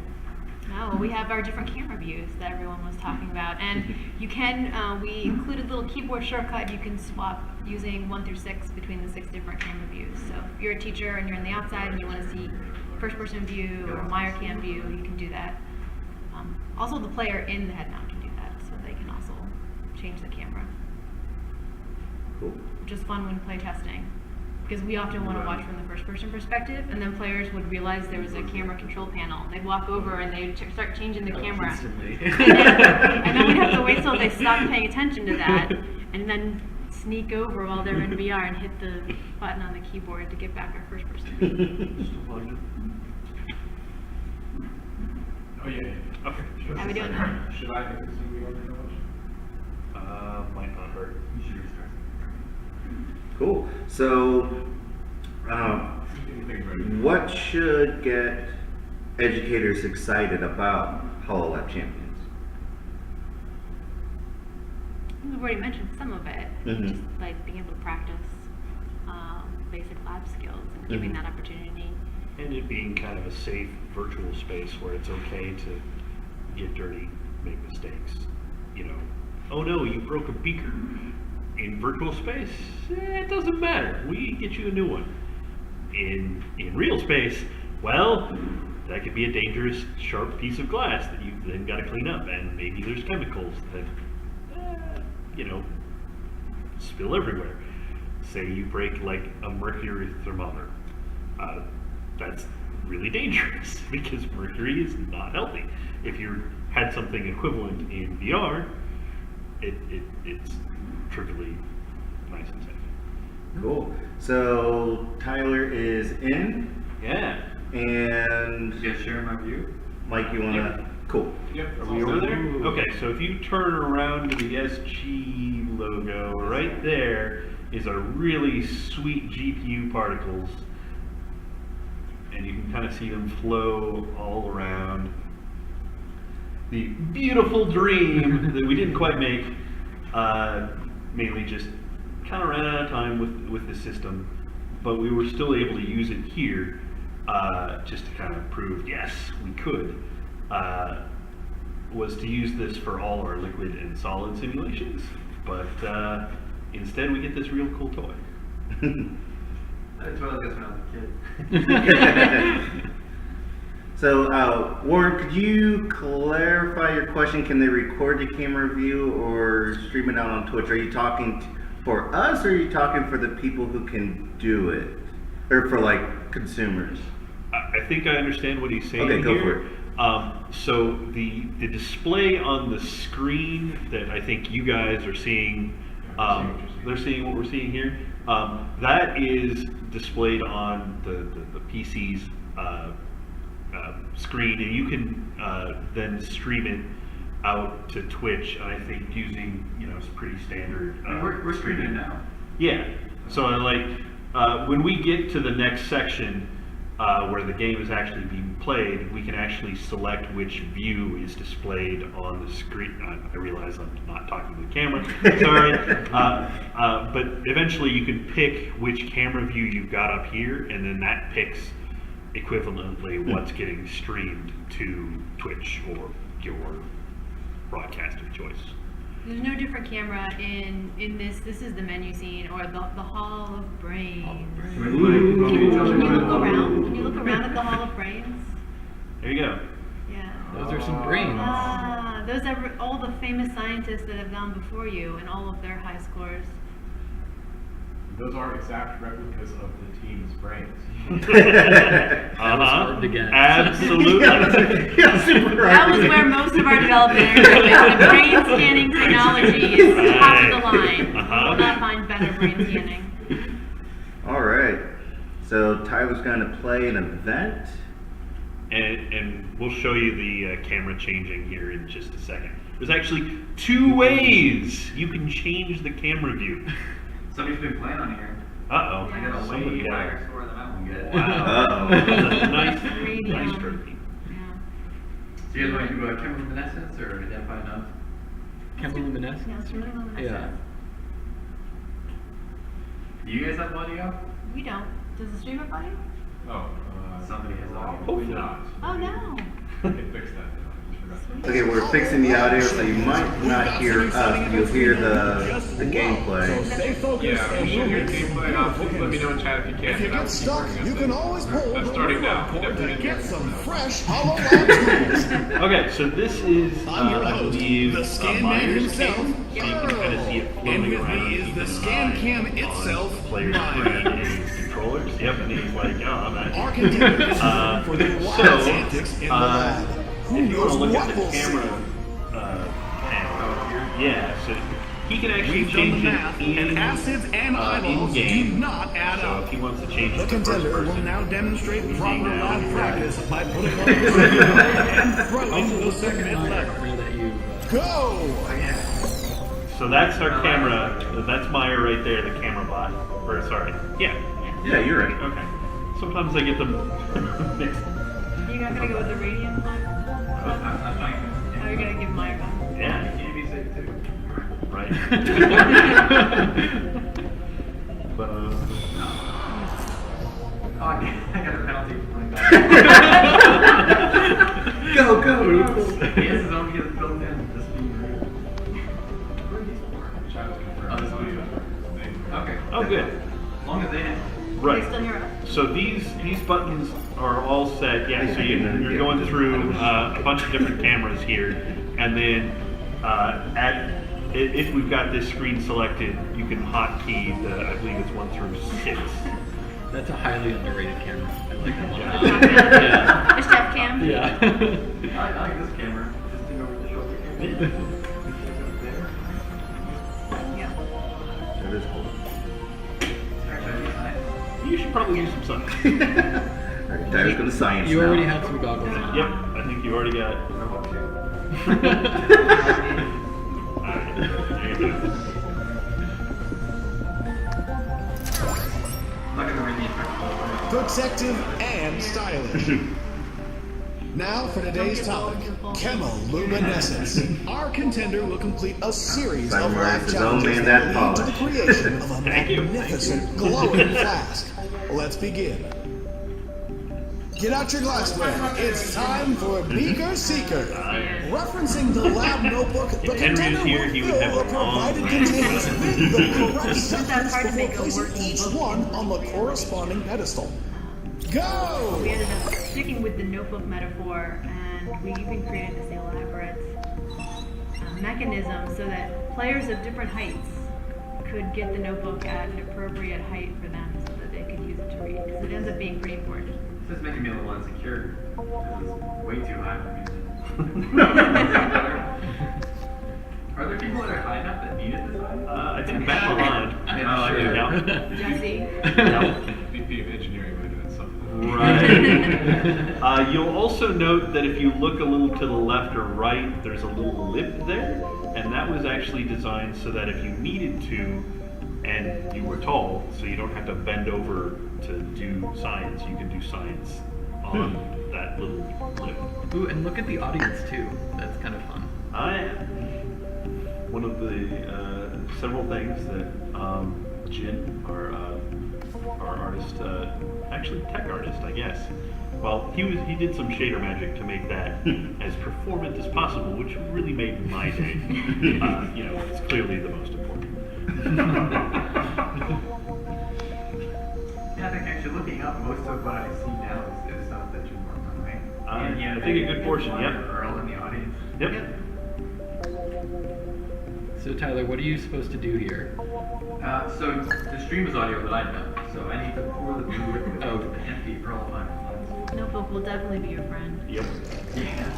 S3: No, we have our different camera views that everyone was talking about, and you can, we included a little keyboard shortcut. You can swap using 1 through 6 between the 6 different camera views. So if you're a teacher and you're on the outside and you want to see first person view or Meyer cam view, you can do that. Also the player in the head mount can do that, so they can also change the camera.
S1: Cool.
S3: Which is fun when play testing, because we often want to watch from the first person perspective, and then players would realize there was a camera control panel. They'd walk over and they'd start changing the camera. And then we'd have to wait till they stopped paying attention to that, and then sneak over while they're in VR and hit the button on the keyboard to get back our first person view.
S6: Oh yeah.
S2: Okay.
S3: How we doing now?
S6: Should I make this movie on the knowledge?
S2: Might not hurt.
S5: You should restart.
S1: Cool. So, what should get educators excited about HoloLAB Champions?
S3: We've already mentioned some of it,
S1: Mhm.
S3: just like being able to practice basic lab skills and giving that opportunity.
S2: And it being kind of a safe virtual space where it's okay to get dirty, make mistakes. Oh no, you broke a beaker. In virtual space, it doesn't matter. We get you a new one. In real space, well, that could be a dangerous, sharp piece of glass that you've then got to clean up, and maybe there's chemicals that, spill everywhere. Say you break like a mercury thermometer. That's really dangerous because mercury is not healthy. If you had something equivalent in VR, it's trivially nice and safe.
S1: Cool. So Tyler is in,
S2: Yeah.
S1: and
S5: You guys share my view?
S1: Mike, you wanna? Cool.
S6: Yep.
S2: Are we over there? Okay, so if you turn around to the SG logo, right there is a really sweet GPU particles. And you can kind of see them flow all around. The beautiful dream that we didn't quite make, mainly just kind of ran out of time with the system, but we were still able to use it here, just to kind of prove, yes, we could, was to use this for all our liquid and solid simulations, but instead we get this real cool toy.
S5: That's what I was when I was a kid.
S1: So, Warren, could you clarify your question? Can they record the camera view or stream it out on Twitch? Are you talking for us, or are you talking for the people who can do it, or for like consumers?
S2: I think I understand what he's saying.
S1: Okay, go
S2: here.
S1: for it.
S2: So the display on the screen that I think you guys are seeing, they're seeing what we're seeing here. That is displayed on the PC's screen, and you can then stream it out to Twitch. And I think using it's pretty standard.
S5: We're streaming it now.
S2: Yeah. So when we get to the next section where the game is actually being played, we can actually select which view is displayed on the screen. I realize I'm not talking to the camera, sorry. But eventually you can pick which camera view you've got up here, and then that picks equivalently what's getting streamed to Twitch or your broadcast of choice.
S3: There's no different camera in this. This is the menu scene or the Hall of Brains. Can you look around? Can you look around at the Hall of Brains?
S2: There you go.
S3: Yeah.
S4: Those are some brains.
S3: Ah, those are all the famous scientists that have gone before you and all of their high scores.
S6: Those are exact replicas of the team's brains.
S4: Hard to get.
S2: Absolutely.
S1: Yeah, super
S3: That
S1: right.
S3: was where most of our development energy went. The brain scanning technology is top of the line. You will not find better brain scanning.
S1: All right. So Tyler's going to play an event.
S2: And we'll show you the camera changing here in just a second. There's actually 2 ways you can change the camera view.
S5: Somebody's been playing on here.
S2: Uh-oh.
S5: I got a
S2: Somebody
S5: way
S2: got
S5: higher
S2: it.
S5: score than that one get.
S2: Wow. That's a nice trophy.
S3: Yeah.
S5: So you guys want to do chemiluminescence or identify nodes?
S4: Chemiluminescence?
S3: Yeah, it's really luminescent.
S4: Yeah.
S5: Do you guys have audio?
S3: We don't. Does the streamer play?
S6: Oh,
S5: Somebody has audio.
S6: hopefully not.
S3: Oh no.
S6: They fixed that. I just forgot.
S1: Okay, we're fixing the audio, so you might not hear us. You'll hear the gameplay.
S6: Yeah, we should hear gameplay. Please let me know in chat if you can.
S7: If you get stuck, you can always hold
S6: That's
S7: the
S6: starting now.
S7: remote
S6: Definitely
S7: to get
S6: get
S7: some fresh HoloLAB tools.
S2: Okay, so this is,
S7: I'm your
S2: I
S7: host,
S2: believe,
S7: the Scan Man
S2: Myers
S7: himself,
S2: cam. So you can kind of see it
S7: and
S2: floating
S7: with
S2: around.
S7: me is
S2: keeping
S7: the
S2: an
S7: Scan
S2: eye
S7: Cam
S2: on
S7: itself,
S2: players'
S7: Myers.
S2: brain and controllers. Yep, and he's like, oh, I'm
S7: Our
S2: at
S7: contenders for the wild
S2: so,
S7: antics in the lab. Who
S2: if you want
S7: knows
S2: to look
S7: what
S2: at the
S7: we'll see?
S2: camera panel, yeah, so he can actually
S7: We've done the
S2: change
S7: math,
S2: it in,
S7: and acids and eyeballs do
S2: in-game.
S7: not add
S2: So
S7: up.
S2: if he wants to change
S7: The
S2: it to first
S7: contender will
S2: person,
S7: now demonstrate proper
S2: now.
S7: lab practice by putting on the and throwing the second lever.
S4: That you.
S7: Go!
S2: So that's our camera. That's Meyer right there, the camera bot. Or sorry, yeah.
S1: Yeah, you're right.
S2: Okay. Sometimes I get them mixed.
S3: You're not gonna go with the radium plug?
S5: I'm trying to.
S3: Oh, you're gonna give Maya one.
S2: Yeah,
S5: Can you be safe too?
S2: right. But
S5: Oh, I got a penalty for putting that.
S1: Go.
S5: He has his own, he has it built in. This being rude. Where are these for?
S6: Chat is confirmed.
S5: Oh, this one. Okay.
S2: oh, good.
S5: As long as they have.
S2: Right.
S3: They still hear us?
S2: So these buttons are all set. Yeah. So you're going through a bunch of different cameras here, and then if we've got this screen selected, you can hotkey the, I believe it's 1 through 6.
S4: That's a highly underrated camera. I like that one.
S2: Yeah.
S3: The chef cam?
S4: Yeah.
S5: I like this camera. Just to go over the shoulder.
S3: Yeah.
S1: That is cool.
S2: You should probably do some science.
S1: All right, Tyler's going to science
S4: You
S1: now.
S4: already had some goggles on.
S2: Yep, I think you already got it. Alright, there you go.
S5: I'm not gonna read the instructions.
S7: Protective and stylish. Now for today's topic, chemiluminescence. Our contender will complete a series of lab
S1: His own
S7: challenges
S1: man
S7: that
S1: that
S7: will lead to the
S1: polish.
S7: creation of a
S2: Thank you.
S7: magnificent glowing flask. Let's begin. Get out your glassware. It's time for Beaker Seeker. Referencing the lab notebook, the
S2: If Henry
S7: contender
S2: was here, he
S7: will
S2: would have
S7: fill
S2: a
S7: the
S2: long
S7: provided
S2: list.
S7: containers with the correct
S3: That's
S7: substance
S3: hard to make
S7: before
S3: a
S7: placing
S3: working
S7: each
S3: book.
S7: one on the corresponding pedestal. Go!
S3: We ended up sticking with the notebook metaphor, and we even created this elaborate mechanism so that players of different heights could get the notebook at an appropriate height for them so that they could use it to read. Because it ends up being pretty important.
S5: This is making me a little insecure. This is way too high for me. Are there people that are high enough that need it this high?
S2: I think Babylon.
S5: I do.
S2: Yeah.
S3: Jesse?
S6: VP of Engineering would have done something.
S2: Right. You'll also note that if you look a little to the left or right, there's a little lip there, and that was actually designed so that if you needed to, and you were tall, so you don't have to bend over to do science, you can do science on that little lip.
S4: Ooh, and look at the audience too. That's kind of fun.
S2: One of the several things that Jin, our our artist, actually tech artist, I guess. Well, he did some shader magic to make that as performant as possible, which really made my day. It's clearly the most important.
S5: Yeah, I think actually looking up, most of what I see now is stuff that you worked on, right?
S2: I think a good portion, yep.
S5: Earl in the audience.
S2: Yep.
S4: So Tyler, what are you supposed to do here?
S5: So the stream is audio that I've done, so I need to pour the blue liquid
S4: Oh.
S5: and the Earl on.
S3: Notebook will definitely be your friend.
S2: Yep.
S6: Yeah,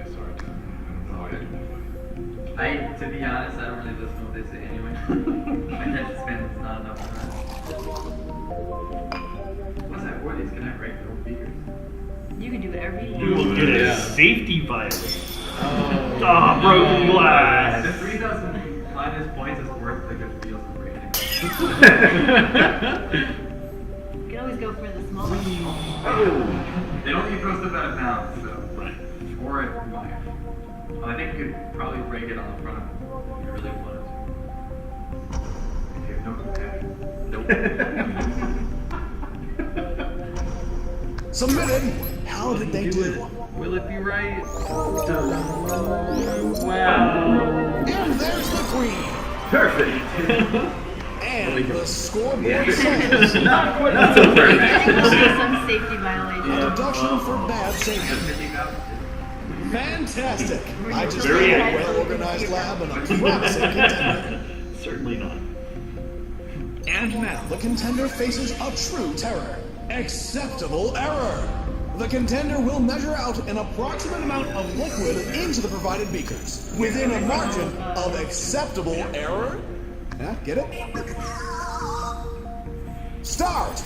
S6: sorry.
S5: To be honest, I don't really listen to what they say anyway. My attention span is not enough for that. Once I pour these, can I break the beakers?
S3: You can do whatever you
S2: You will
S3: want.
S2: get a
S4: Yeah.
S2: safety violation. Ah, broken glass.
S5: The 3,000 minus points is worth the good feels of breaking.
S3: You can always go for the small one.
S5: They don't even throw stuff out of bounds, so.
S2: Right.
S5: Or it might. Well, I think you could probably break it on the front of it if you really wanted to. If you have no compassion.
S7: Submitted. How did they do?
S4: Will it be right?
S7: And there's the queen.
S1: Perfect.
S7: And the scoreboard says
S1: Not so perfect.
S3: I think there'll be some safety violation.
S7: a deduction for bad safety. Fantastic. I just
S2: Very
S7: had a
S2: accurate.
S7: well-organized lab and a classic contender.
S2: Certainly not.
S7: And now the contender faces a true terror. Acceptable error. The contender will measure out an approximate amount of liquid into the provided beakers within a margin of acceptable error. Yeah, get it? Start!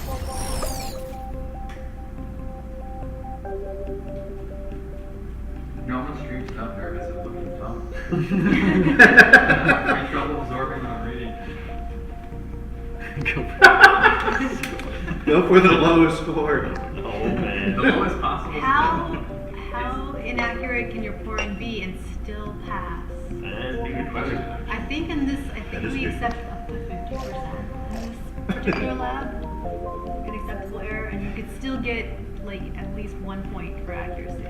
S5: No one streams enough nervous of looking dumb. Having trouble absorbing what I'm reading.
S1: Go for the lowest score.
S2: Oh man.
S5: The lowest possible.
S3: How inaccurate can your pouring be and still pass?
S2: That's a good question.
S3: I think
S1: That is
S3: we
S1: good.
S3: accept up to 50% in this particular lab. An acceptable error, and you could still get like at least 1 point for accuracy.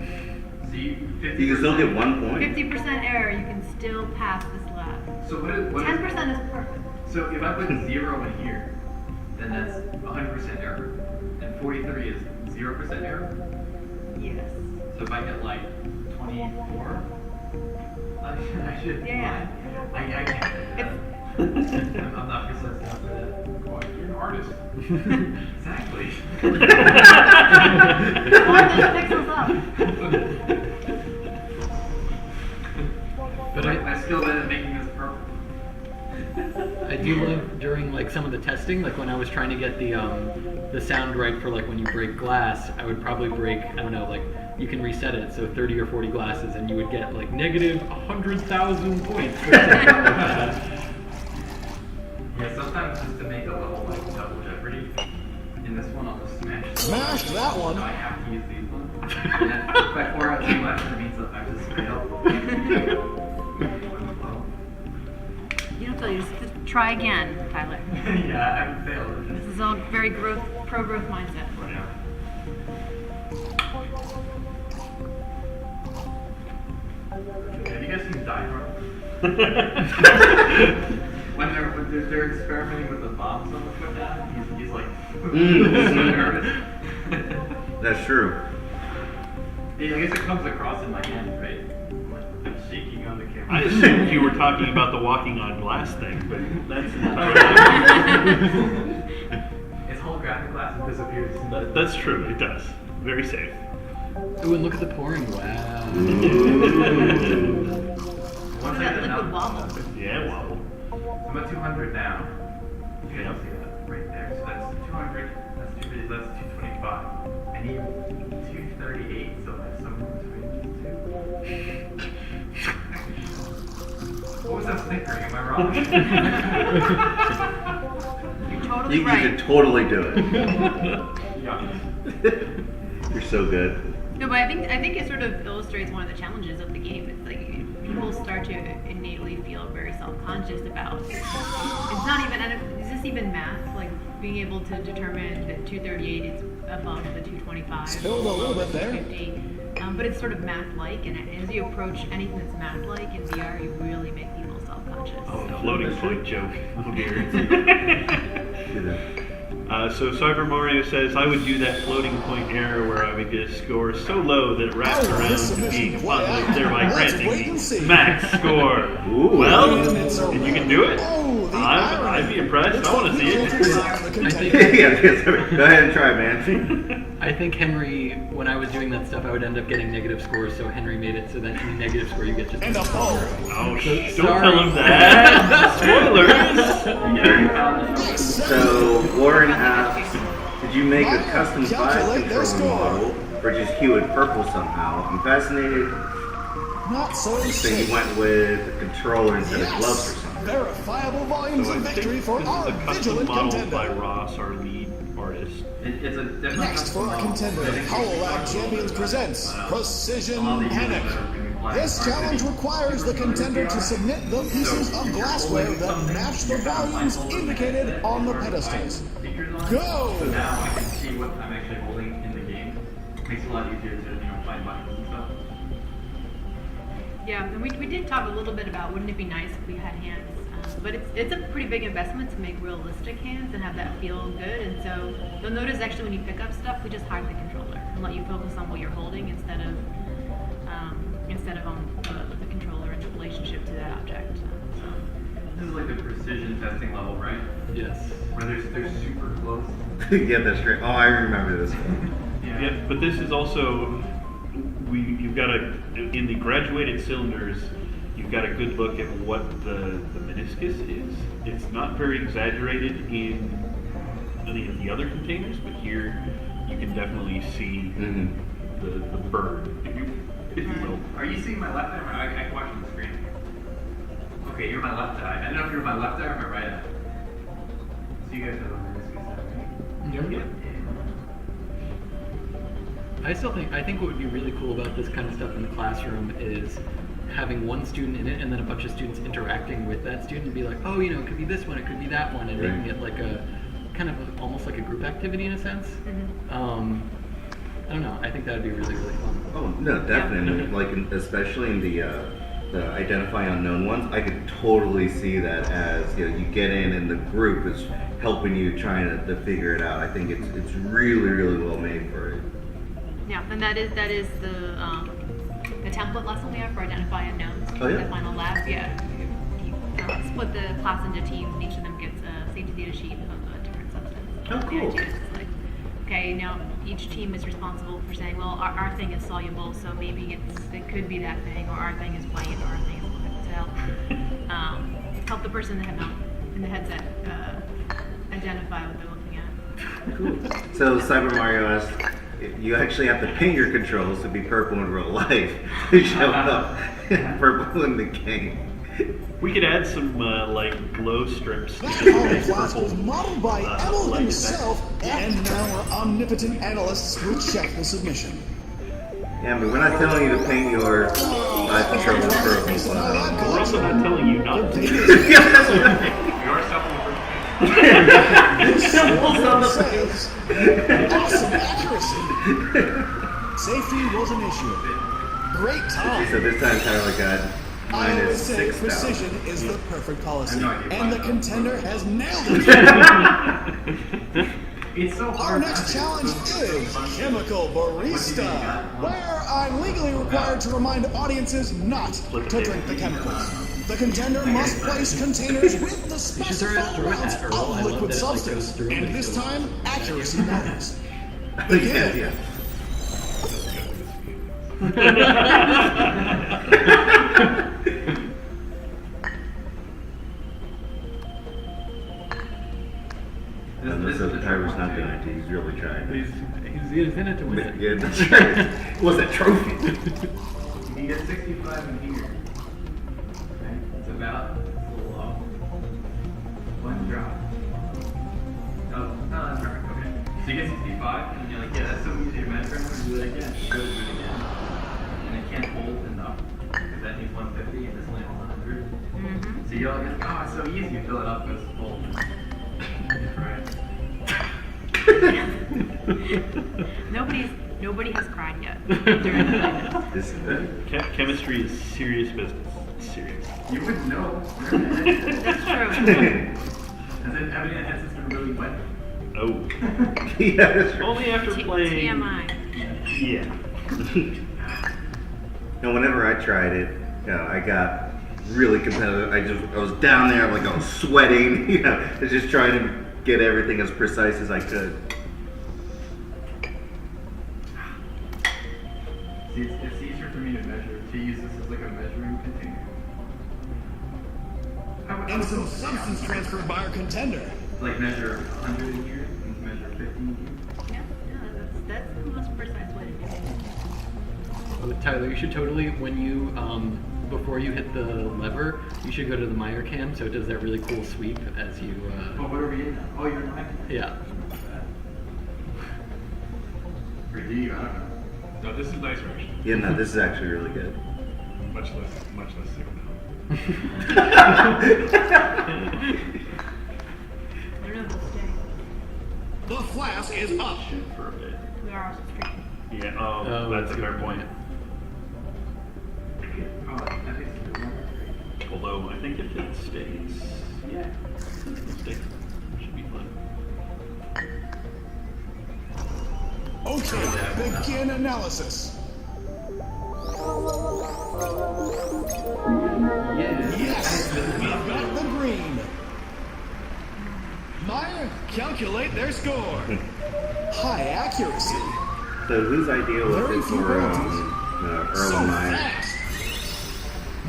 S5: See, 50%.
S1: You can still get 1 point.
S3: 50% error, you can still pass this lab.
S5: So what is
S3: 10% is perfect.
S5: So if I put 0 in here, then that's 100% error. And 43 is 0% error.
S3: Yes.
S5: So if I get like 24, I should.
S3: Yeah.
S5: I can't. I'm not precise enough for that.
S6: Well, you're an artist.
S5: Exactly.
S3: Line those pixels up.
S5: But I still ended up making this purple.
S4: I do love during like some of the testing, like when I was trying to get the sound right for like when you break glass, I would probably break, I don't know, like you can reset it, so 30 or 40 glasses, and you would get like negative 100,000 points. For something like that.
S5: Yeah, sometimes just to make a level like double jeopardy. In this one, I'll just smash.
S7: Smashed that one.
S5: No, I have to use these ones. And then if I pour out too much, it means that I just fail.
S3: You don't feel you just try again, Tyler.
S5: Yeah, I haven't failed.
S3: This is all very pro-growth mindset.
S5: Yeah. Have you guys seen Die Hard? when they're experimenting with the bombs on the foot down, he's like so nervous.
S1: That's true.
S5: Yeah, I guess it comes across in my hand, right? I'm shaking on the camera.
S2: I assumed you were talking about the walking on glass thing, but that's
S5: It's holographic glass and disappears.
S2: that's true. It does. Very safe.
S4: Ooh, and look at the pouring. Wow.
S5: Once I
S3: That
S5: get
S3: liquid
S5: enough,
S3: wobble.
S2: Yeah, wobble.
S5: I'm at 200 now. You guys see that right there? So that's 200. That's 250. That's 225. I need 238. So that's somewhere between these two. What was that snickering? Am I wrong?
S3: You're totally
S1: You
S3: right.
S1: could totally do it.
S5: Yeah.
S1: You're so good.
S3: No, but I think it sort of illustrates one of the challenges of the game. It's like people start to innately feel very self-conscious about. It's not even. And this just even math, like being able to determine that 238 is above the 225.
S7: Spilled a little bit there.
S3: 250. But it's sort of math-like, and as you approach anything that's math-like in VR, you really make people self-conscious.
S2: Oh, floating point joke. Oh dear.
S1: Yeah.
S2: So Cyber Mario says, I would do that floating point error where I would get a score so low that it wraps
S7: Oh,
S2: around
S7: this
S2: to being
S7: submission
S2: positive,
S7: play.
S2: thereby
S7: Let's
S2: granting
S7: wait and see.
S2: me max score.
S1: Ooh.
S2: Well,
S7: And it's a
S2: if you can do it,
S7: Oh, the
S2: I'd be impressed. I want to see it.
S1: Yeah, go ahead and try, man.
S4: I think Henry, when I was doing that stuff, I would end up getting negative scores, so Henry made it so that any negative score you get just
S7: And a ball.
S2: Oh, don't
S4: Sorry.
S2: tell him that. Spoilers.
S1: So Warren asks, did you make a custom
S7: Calculate
S1: vibe
S7: their
S1: control
S7: score.
S1: model, or just hue it purple somehow? I'm fascinated
S7: Not so
S1: that
S7: safe.
S1: you went with a controller instead of gloves or something.
S7: Verifiable volumes
S2: So I
S7: of
S2: think
S7: victory
S2: this
S7: for
S2: is
S7: our
S2: a custom
S7: vigilant
S2: model
S7: contender.
S2: by Ross, our lead artist.
S5: It's a definitely
S7: Next for our contender, HoloLAB Champions presents Precision Panic. This challenge requires the contender to submit the pieces of glassware that match the volumes indicated on the pedestals. Go!
S5: So now I can see what I'm actually holding in the game. Makes it a lot easier to find buttons and stuff.
S3: Yeah, and we did talk a little bit about wouldn't it be nice if we had hands, but it's a pretty big investment to make realistic hands and have that feel good. And so you'll notice actually when you pick up stuff, we just hide the controller and let you focus on what you're holding instead of on the controller and the relationship to that object.
S5: This is like the precision testing level, right?
S4: Yes.
S5: Where they're super close.
S1: Yeah, that's great. Oh, I remember this one.
S2: Yeah, but this is also you've got in the graduated cylinders, you've got a good look at what the meniscus is. It's not very exaggerated in any of the other containers, but here you can definitely see the bird, if you will.
S5: Are you seeing my left eye? I can watch on the screen. Okay, you're my left eye. I don't know if you're my left eye or my right eye. So you guys have a meniscus.
S2: Yeah.
S4: I think what would be really cool about this kind of stuff in the classroom is having one student in it and then a bunch of students interacting with that student and be like, oh, it could be this one, it could be that one, and making it like a kind of almost like a group activity in a sense. I don't know. I think that would be really, really fun.
S1: Oh no, definitely. Especially in the identify unknown ones, I could totally see that as you get in and the group is helping you trying to figure it out. I think it's really, really well made for it.
S3: Yeah, and that is the template lesson we have for identify unknowns.
S1: Oh, yeah?
S3: The final lab. Yeah, you split the class into teams, and each of them gets a safety data sheet of a different substance.
S1: Oh, cool.
S3: The idea is like, okay, now each team is responsible for saying, well, our thing is soluble, so maybe it could be that thing, or our thing is white, or our thing is blue, to help the person in the headset identify what they're looking at.
S1: Cool. So Cyber Mario asks, you actually have to paint your controls to be purple in real life to show up purple in the game.
S2: We could add some glow strips.
S7: That
S2: to
S7: holo
S2: make
S7: class
S2: purple,
S7: was modeled by Emil
S2: light
S7: himself, and now our omnipotent analysts will check the submission.
S1: Yeah, but we're not telling you to paint your controls purple.
S2: We're also not telling you not to.
S1: Yeah, that's right.
S5: We are self-referred.
S7: Says, awesome accuracy. Safety was an issue. Great time.
S1: So this time Tyler got
S7: I would
S1: minus
S7: say
S1: 6,000.
S7: precision is the perfect policy,
S5: I have no idea
S7: and the
S5: why.
S7: contender has nailed it.
S5: It's so
S7: Our
S5: hard.
S7: next challenge is Chemical Barista, where I'm legally required to remind audiences not to drink the chemicals. The contender must place containers with the specified
S4: throw it
S7: amounts
S4: at Earl. I
S7: of
S4: love
S7: liquid
S4: that it, like, goes
S7: substance,
S4: through
S7: and
S4: and
S7: this
S4: through.
S7: time, accuracy matters.
S1: Yeah. And this is Tyler's not doing it. He's really trying.
S4: He's in it to win it.
S1: Yeah, that's right. What's that trophy?
S5: You get 65 in here. Okay, it's about a little low. One drop. Oh, no, that's perfect. Okay. So you get 65, and you're like, yeah, that's so easy to measure. I'm gonna do that again. Go do it again. And it can't hold enough because that needs 150 and this only holds 100. So you're like, oh, it's so easy. You fill it up, goes full.
S3: Nobody has cried yet during the playtest.
S1: This is it.
S2: Chemistry is serious business. It's serious.
S5: You wouldn't know.
S3: That's true.
S5: Has it evident has this been really wet?
S2: Oh.
S1: Yeah, that's right.
S2: Only after playing.
S3: TMI.
S2: Yeah.
S1: And whenever I tried it, I got really competitive. I was down there, like I was sweating. I was just trying to get everything as precise as I could.
S5: See, it's easier for me to use this as like a measuring container.
S7: And some substance transferred by our contender.
S5: Like measure 100 in here and measure 50 in here.
S3: Yeah, that's the most precise way to do it.
S4: Oh, Tyler, you should totally, when you, before you hit the lever, you should go to the Meyer cam so it does that really cool sweep as you,
S5: Oh, what are we in now? Oh, you're in my
S4: yeah.
S5: Or do you? I don't know.
S6: No, this is nice version.
S1: Yeah, no, this is actually really good.
S6: Much less signal.
S3: I don't know if it'll stay.
S7: The flask is up.
S2: For a bit.
S3: We are also streaming.
S2: Yeah.
S4: Oh,
S2: That's a
S4: good
S2: fair point.
S5: Oh, that makes it great.
S2: Although I think if it stays, yeah, it stays. Should be fun.
S7: Okay, begin analysis. Yes, we've got the green. Meyer, calculate their score. High accuracy.
S1: So whose idea was
S7: Very
S1: it
S7: few
S1: for
S7: penalties.
S1: Earl
S7: So
S1: and Meyer?
S7: fast.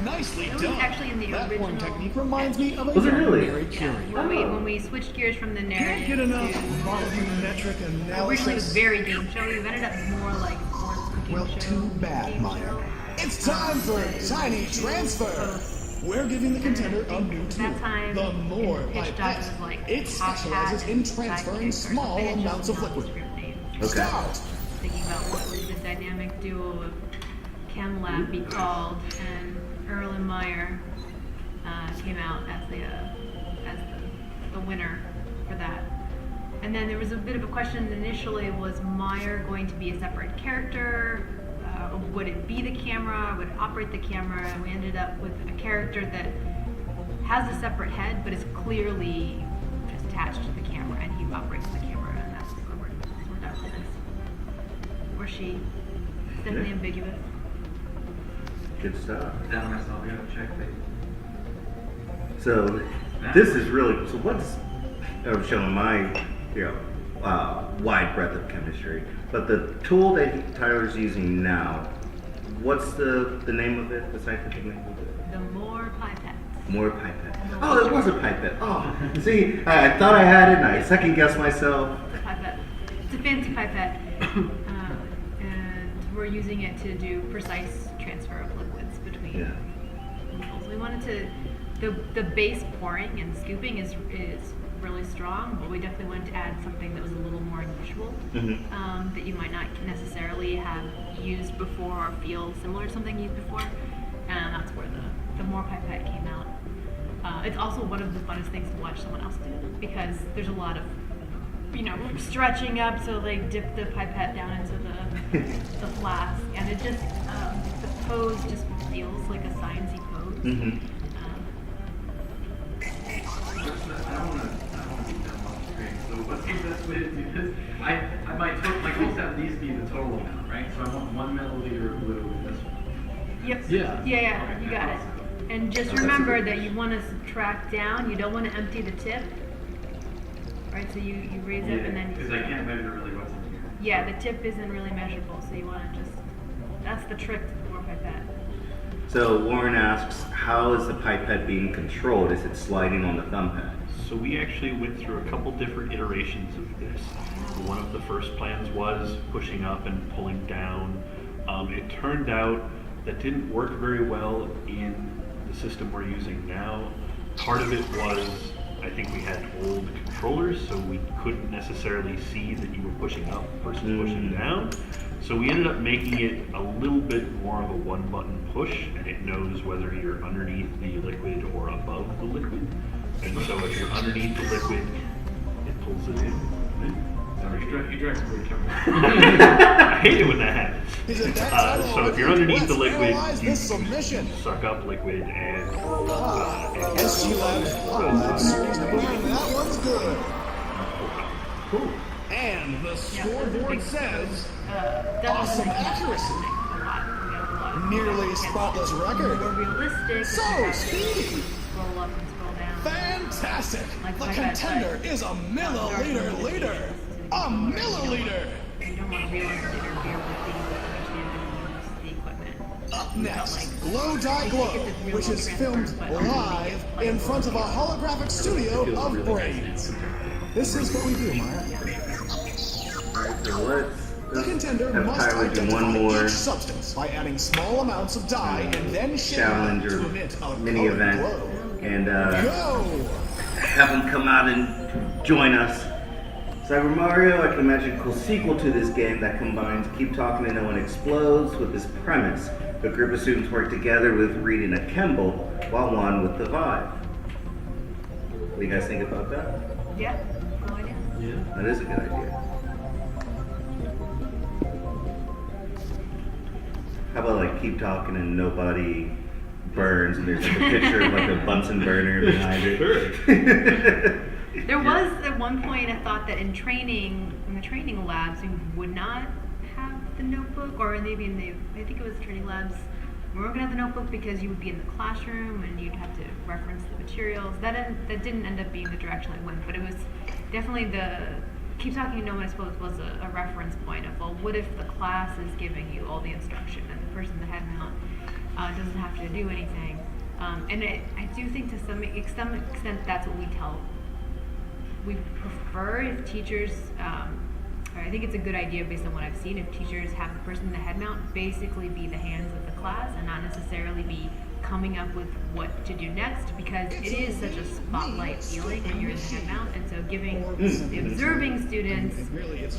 S7: Nicely
S3: That was
S7: done.
S3: actually in the
S7: That one
S3: original-
S7: technique reminds me of a
S1: Was it
S7: young
S1: really?
S7: Mary Curie.
S3: When we switched gears from the
S7: Can't
S3: narrative
S7: get enough
S3: to
S7: volumetric
S3: originally it was
S7: analysis.
S3: very game show. We've ended up more like sports cooking
S7: Well,
S3: show.
S7: too bad,
S3: game
S7: Meyer.
S3: show.
S7: It's time for Tiny Transfer. We're giving the contender a new tool.
S3: That time,
S7: The more
S3: in pitch dog
S7: pipette.
S3: was like
S7: It
S3: top
S7: specializes
S3: hat
S7: in
S3: and
S7: transferring
S3: sidekick or
S7: small
S3: something. It's just
S7: amounts of
S3: not
S7: liquid.
S3: script names.
S1: Okay.
S7: Start.
S3: Thinking about what would the dynamic duo of ChemLab be called, and Earl and Meyer came out as the winner for that. And then there was a bit of a question initially: was Meyer going to be a separate character? Would it be the camera? Would it operate the camera? And we ended up with a character that has a separate head, but is clearly just attached to the camera, and he operates the camera, and that's what we're done with this. Or she. It's definitely
S1: Yeah.
S3: ambiguous.
S1: Good stuff.
S5: Down myself, I gotta check the.
S1: So this is really so. What's showing my wide breadth of chemistry, but the tool that Tyler's using now, what's the name of it? The scientific name of it?
S3: The more pipette.
S1: More pipette. Oh, it was a pipette. Oh, see, I thought I had it, and I second guessed myself.
S3: It's a pipette. It's a fancy pipette. And we're using it to do precise transfer of liquids between
S1: Yeah.
S3: chemicals. We wanted to, the base pouring and scooping is really strong, but we definitely wanted to add something that was a little more unusual, that you might not necessarily have used before or feel similar to something used before. And that's where the more pipette came out. It's also one of the funnest things to watch someone else do, because there's a lot of, stretching up, so they dip the pipette down into the flask, and it just, the pose just feels like a sciencey pose.
S5: I don't want to be dumb on the screen. So what's the best way to do this? My goals have these be the total amount, right? So I want 1 milliliter of glue in this one.
S3: Yep.
S4: Yeah.
S3: Yeah, you got it. And just
S1: that's a
S3: remember
S1: good
S3: that you want to subtract down. You don't want to empty the tip. Right, so you raise up and then you
S5: because I can't measure really what's in here.
S3: Yeah, the tip isn't really measurable, so you want to just, that's the trick to the more pipette.
S1: So Warren asks, how is the pipette being controlled? Is it sliding on the thumb pad?
S2: So we actually went through a couple different iterations of this. One of the first plans was pushing up and pulling down. It turned out that didn't work very well in the system we're using now. Part of it was, I think we had old controllers, so we couldn't necessarily see that you were pushing up versus pushing down. So we ended up making it a little bit more of a one-button push, and it knows whether you're underneath the liquid or above the liquid. And so if you're underneath the liquid, pulls it in.
S6: He drank some weird chemical.
S2: I hate it when that happens.
S7: His event title
S2: So if you're underneath the
S7: Let's
S2: liquid,
S7: analyze
S2: you
S7: this submission.
S2: suck up liquid and
S7: SG-Lab's HoloLAB series number 1. That one's good.
S2: cool.
S7: And the scoreboard says
S3: Definitely
S7: awesome accuracy.
S3: a lot.
S7: Nearly spotless record.
S3: More realistic.
S7: So
S3: if you have to
S7: speedy.
S3: Scroll up and scroll down.
S7: Fantastic.
S3: Like
S7: The
S3: my bad
S7: contender
S3: side.
S7: is a milliliter leader. A milliliter.
S3: You don't want to realize to interfere with the equipment.
S7: Up next, Glow Die Glow, which is filmed live in front of a holographic studio
S4: Feels
S7: of
S4: really
S7: brains.
S4: nice.
S7: This is what we do, Maya.
S1: Alright, so
S7: The
S1: let's
S7: contender
S1: have
S7: must
S1: Tyler do
S7: identify
S1: one more
S7: each substance by adding small amounts of dye and then shaking
S1: challenge
S7: to
S1: or
S7: emit a
S1: mini
S7: colored
S1: event
S7: glow.
S1: and
S7: Go!
S1: have them come out and join us. Cyber Mario, I can imagine a cool sequel to this game that combines Keep Talking and No One Explodes with this premise. A group of students work together with reading a Kemble while one with the vibe. What do you guys think about that?
S3: Yeah, no idea.
S4: Yeah.
S1: That is a good idea. How about like Keep Talking and nobody burns and there's like a picture of like a Bunsen burner behind it.
S2: Sure.
S3: There was at one point a thought that in the training labs, we would not have the notebook, or maybe I think it was training labs, we weren't gonna have the notebook because you would be in the classroom and you'd have to reference the materials. That didn't end up being the direction I went, but it was definitely Keep Talking and No One Explodes was a reference point of, well, what if the class is giving you all the instruction and the person that had mount doesn't have to do anything? And I do think to some extent that's what we tell. We prefer if teachers, or I think it's a good idea based on what I've seen, if teachers have the person in the head mount basically be the hands of the class and not necessarily be coming up with what to do next, because it is such a spotlight feeling when you're in the head mount, and so giving the observing students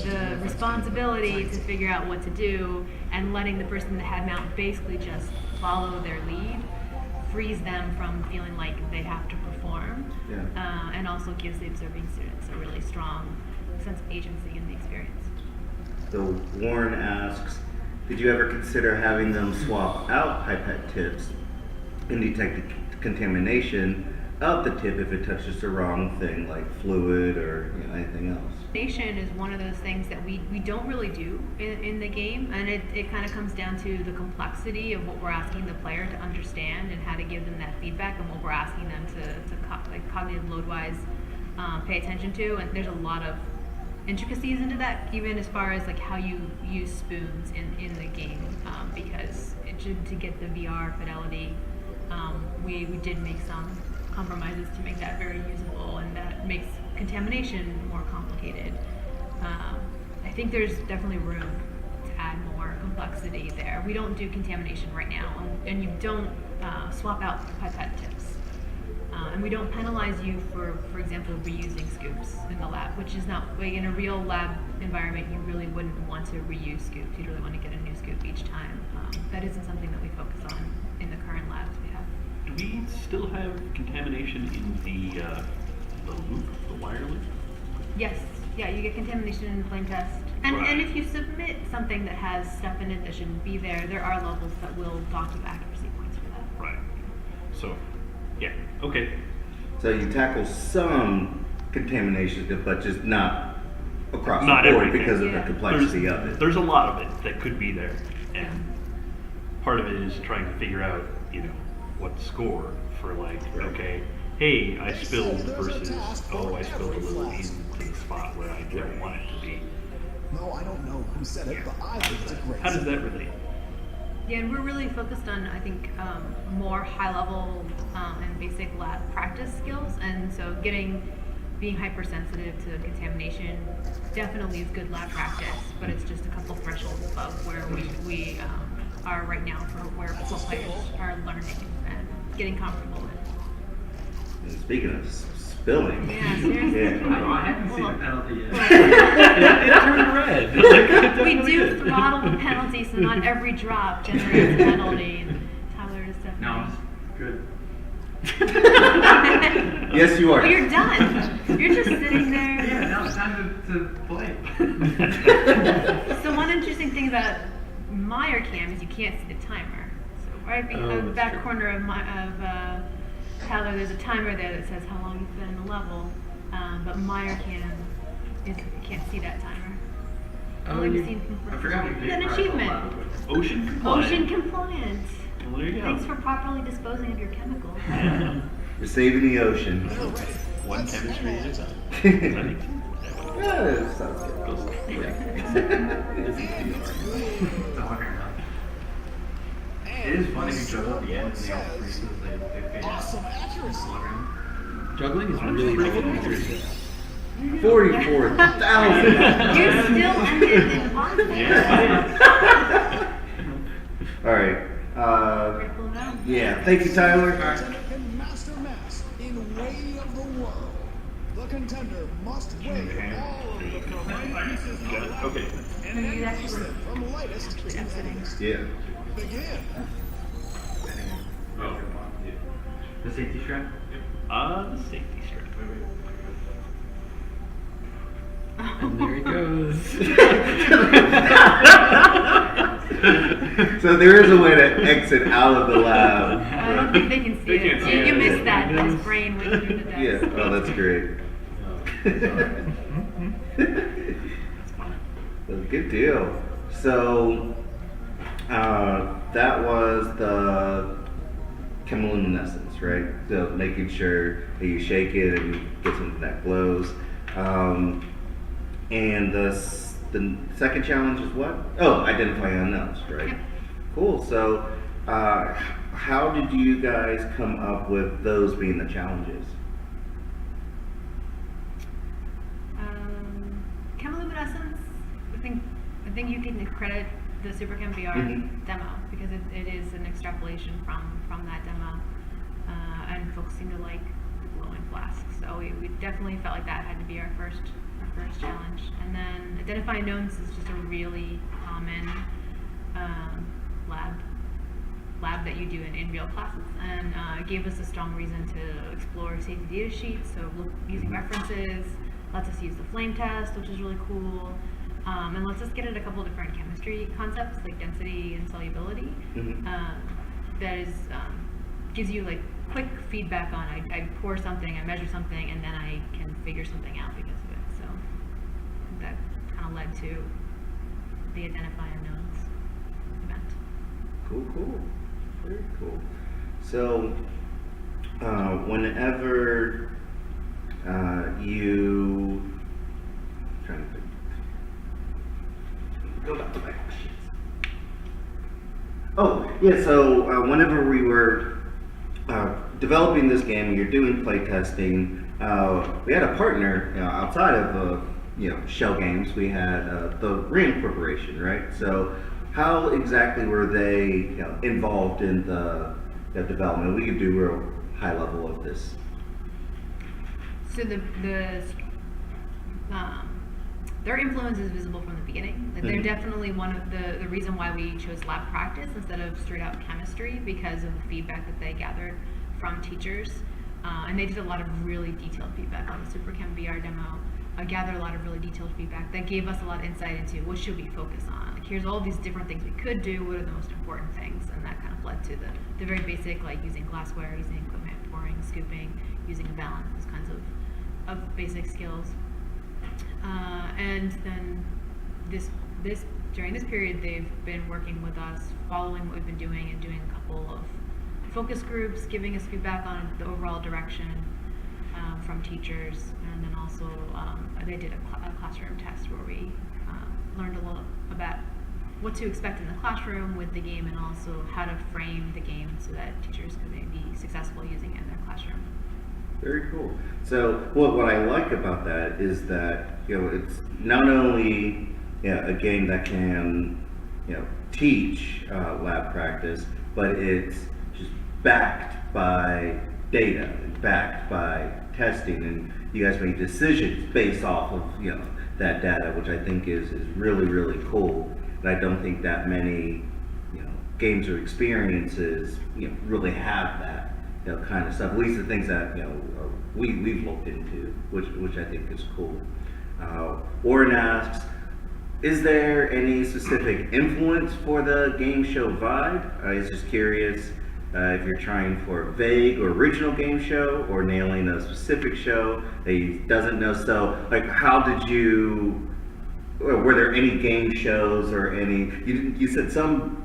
S3: the responsibility to figure out what to do and letting the person in the head mount basically just follow their lead frees them from feeling like they have to perform, and also gives the observing students a really strong sense of agency in the experience.
S1: So Warren asks, did you ever consider having them swap out pipette tips and detect the contamination of the tip if it touches the wrong thing, like fluid or anything else?
S3: Nation is one of those things that we don't really do in the game, and it kind of comes down to the complexity of what we're asking the player to understand and how to give them that feedback, and what we're asking them to like cognitive load wise pay attention to. And there's a lot of intricacies into that, even as far as like how you use spoons in the game, because to get the VR fidelity, we did make some compromises to make that very usable, and that makes contamination more complicated. I think there's definitely room to add more complexity there. We don't do contamination right now, and you don't swap out pipette tips. And we don't penalize you for example, reusing scoops in the lab, which is not, like in a real lab environment, you really wouldn't want to reuse scoops. You'd really want to get a new scoop each time. That isn't something that we focus on in the current labs we have.
S2: Do we still have contamination in the loop, the wire loop?
S3: Yes, yeah, you get contamination in the flame test. And
S2: Right.
S3: and if you submit something that has stuff in it that shouldn't be there, there are levels that will dock you accuracy points for that.
S2: Right. So, yeah, okay.
S1: So you tackle some contamination, but just not across
S2: Not
S1: the board
S2: everything.
S1: because of the
S3: Yeah.
S1: complexity of it.
S2: There's a lot of it that could be there, and part of it is trying to figure out, what score for like, okay, hey, I spilled versus, oh, I spilled a little into the spot where I didn't want it to be.
S7: No, I don't know who said it, but I think it's a great
S2: How does that
S7: segment.
S2: relate?
S3: Yeah, and we're really focused on, I think, more high-level and basic lab practice skills, and so being hypersensitive to contamination definitely is good lab practice, but it's just a couple thresholds above where we are right now for where football players are learning and getting comfortable with.
S1: And speaking of spilling,
S3: Yeah, seriously.
S5: I haven't seen the penalty yet.
S4: It turned red. Like, it
S3: We
S4: definitely
S3: do
S4: did.
S3: throttle the penalty, so not every drop generates a penalty. And Tyler is definitely.
S5: No, it's good.
S1: yes, you are.
S3: Well, you're done. You're just sitting there.
S5: Yeah, no, time to play.
S3: So one interesting thing about Meyer Cam is you can't see the timer. So right behind the
S4: that's
S3: back
S4: true.
S3: corner of Tyler, there's a timer there that says how long you've been in the level. But Meyer Cam can't see that timer.
S4: Oh,
S3: Only
S4: you-
S3: seen from
S5: I forgot we
S3: It's
S5: paid
S3: an
S5: for our
S3: achievement.
S5: HoloLAB.
S2: Ocean compliant.
S3: Ocean compliant.
S2: Well, there you go.
S3: Thanks for properly disposing of your chemicals.
S1: We're saving the ocean.
S7: They're ready.
S2: One
S7: Let's
S2: chemistry
S7: get
S2: at a
S7: it
S2: time.
S7: on.
S2: I think so.
S1: Yeah, that sounds good.
S2: Goes-
S5: It's all right now. It is funny because at the end, they all freeze. They fade out.
S7: Awesome accuracy.
S4: Juggling is really really
S1: 44,000.
S3: You still ended in positive.
S2: Yeah.
S1: All right.
S3: Ripple it out.
S1: Yeah. Thank you, Tyler.
S7: Contender can master mass in Way of the World. The contender must weigh all of the provided pieces of lab
S2: Okay.
S7: and
S3: You
S7: increase
S3: actually-
S7: them from lightest to
S3: actually exiting.
S7: heaviest.
S1: Yeah.
S7: Begin.
S5: Oh, the safety strap?
S2: The safety strap.
S4: And there he goes.
S1: So there is a way to exit out of the lab.
S3: I don't think they can see
S2: They
S3: it.
S2: can't see
S3: You,
S2: it.
S3: you missed that.
S2: Yeah.
S3: His brain went through the
S1: Yeah.
S3: desk.
S1: Oh, that's great.
S2: That's fine.
S1: Well, good deal. So that was the chemiluminescence, right? So making sure that you shake it and you get something that glows. And the second challenge is what? Oh, identify unknowns, right?
S3: Yep.
S1: Cool. So how did you guys come up with those being the challenges?
S3: Chemiluminescence. I think you can credit the SuperChem VR
S1: Mhm.
S3: demo because it is an extrapolation from that demo, and folks seem to like glowing flasks. So we definitely felt like that had to be our first challenge. And then identify knowns is just a really common lab that you do in real classes, and it gave us a strong reason to explore safety data sheets. So using references lets us use the flame test, which is really cool, and lets us get at a couple different chemistry concepts like density and solubility.
S1: Mhm.
S3: That is gives you like quick feedback on I pour something, I measure something, and then I can figure something out because of it. So that kind of led to the identify unknowns event.
S1: Cool. Very cool. So, whenever you trying to think, go back to my sheets. Oh, yeah. So, whenever we were developing this game, you're doing play testing. We had a partner outside of Schell Games. We had the Rand Corporation, right? So, how exactly were they involved in the development? We could do real high level of this.
S3: So their influence is visible from the beginning. Like, they're
S1: Mhm.
S3: definitely one of the reason why we chose lab practice instead of straight out chemistry, because of the feedback that they gathered from teachers. And they did a lot of really detailed feedback on the SuperChem VR demo. Gathered a lot of really detailed feedback that gave us a lot of insight into what should we focus on. Like, here's all these different things we could do. What are the most important things? And that kind of led to the very basic, like using glassware, using equipment, pouring, scooping, using a balance, those kinds of basic skills. And then during this period, they've been working with us, following what we've been doing, and doing a couple of focus groups, giving us feedback on the overall direction from teachers, and then also they did a classroom test where we learned a little about what to expect in the classroom with the game, and also how to frame the game so that teachers could maybe be successful using it in their classroom.
S1: Very cool. So what I like about that is that it's not only a game that can teach lab practice, but it's just backed by data, backed by testing, and you guys make decisions based off of that data, which I think is really cool. And I don't think that many games or experiences really have that kind of stuff. At least the things that we've looked into, which I think is cool. Warren asks, is there any specific influence for the game show vibe? I was just curious if you're trying for a vague or original game show or nailing a specific show that he doesn't know. So, like, how did you, or were there any game shows or any, you said some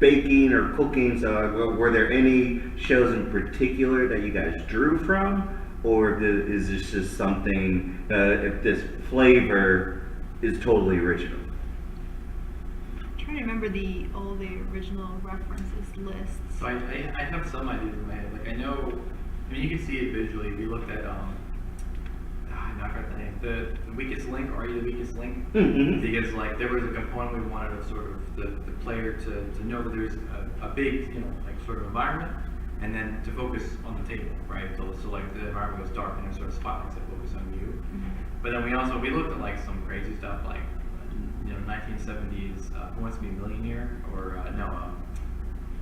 S1: baking or cooking, so were there any shows in particular that you guys drew from? Or is this just something, if this flavor is totally original?
S3: I'm trying to remember the original references lists.
S5: So I have some ideas in my head. Like I know, I mean you can see it visually. We looked at I forgot the name. The weakest link. Are you the weakest link?
S1: Mm-hmm.
S5: Because like there was a component we wanted of sort of the player to know that there's a big like sort of environment, and then to focus on the table, right? So like the environment was dark and there's sort of spotlights that focus on you.
S3: Mm-hmm.
S5: But then we looked at like some crazy stuff like 1970s Who Wants to Be a Millionaire or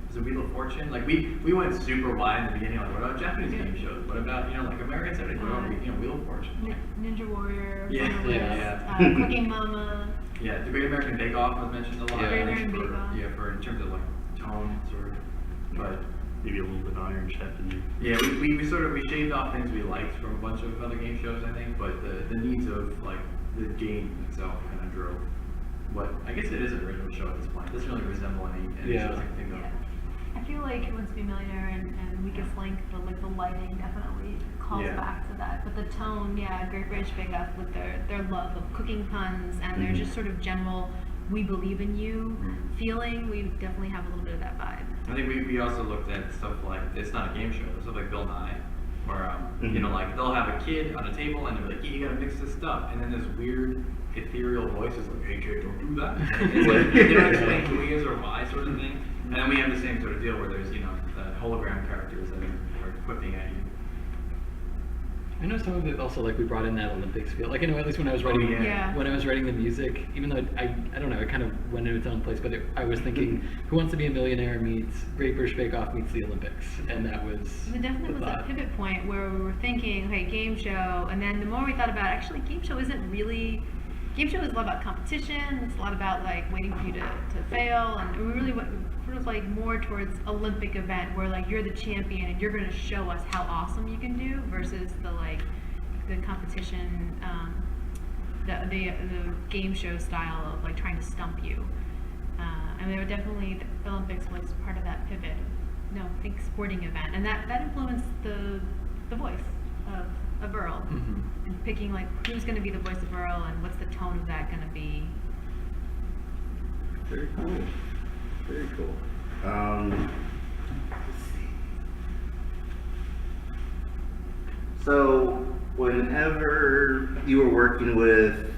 S5: was it Wheel of Fortune? Like we went super wide in the beginning. Like what about Japanese game shows? What about like American 70s? What about Wheel of Fortune? Like,
S3: Ninja Warrior.
S5: Yeah.
S3: Cooking Mama.
S5: Yeah, the Great American Bake Off was mentioned a lot.
S3: Great American Bake Off.
S5: Yeah, for in terms of like tone sort of. But
S2: Maybe a little bit of Iron Chef in there.
S5: yeah, we shaved off things we liked from a bunch of other game shows, I think, but the needs of like the game itself kind of drove what I guess it is an original show at this point. It doesn't really resemble any shows I can think of.
S3: Yeah. I feel like Who Wants to Be a Millionaire and Weakest Link, the lighting definitely calls back to that. But the tone, Great British Bake Off with their love of cooking puns and their just sort of general we believe in you feeling, we definitely have a little bit of that vibe.
S5: I think we also looked at stuff like, it's not a game show, stuff like Bill Nye, where, like they'll have a kid on a table and they'll be like, you gotta mix this stuff. And then this weird ethereal voice is like, hey kid, don't do that. It's like, they don't explain who he is or why sort of thing. And then we have the same sort of deal where there's, the hologram characters that are quipping at you.
S4: I know some of it also, like, we brought in that Olympics feel. Like, at least when I was writing when I was writing the music, even though I don't know, it kind of went in its own place, but I was thinking, Who Wants to Be a Millionaire meets Great British Bake Off meets the Olympics, and that was
S3: It definitely was a pivot point where we were thinking, okay, game show, and then the more we thought about it, actually, game show isn't really. Game show is a lot about competition. It's a lot about like waiting for you to fail, and we really went sort of like more towards Olympic event where like you're the champion and you're going to show us how awesome you can do versus the competition, the game show style of like trying to stump you. And they were definitely the Olympics was part of that pivot. No, I think sporting event, and that influenced the voice of Earl. And picking like who's going to be the voice of Earl and what's the tone of that going to be.
S1: Very cool. Very cool. Let's see. So, whenever you were working with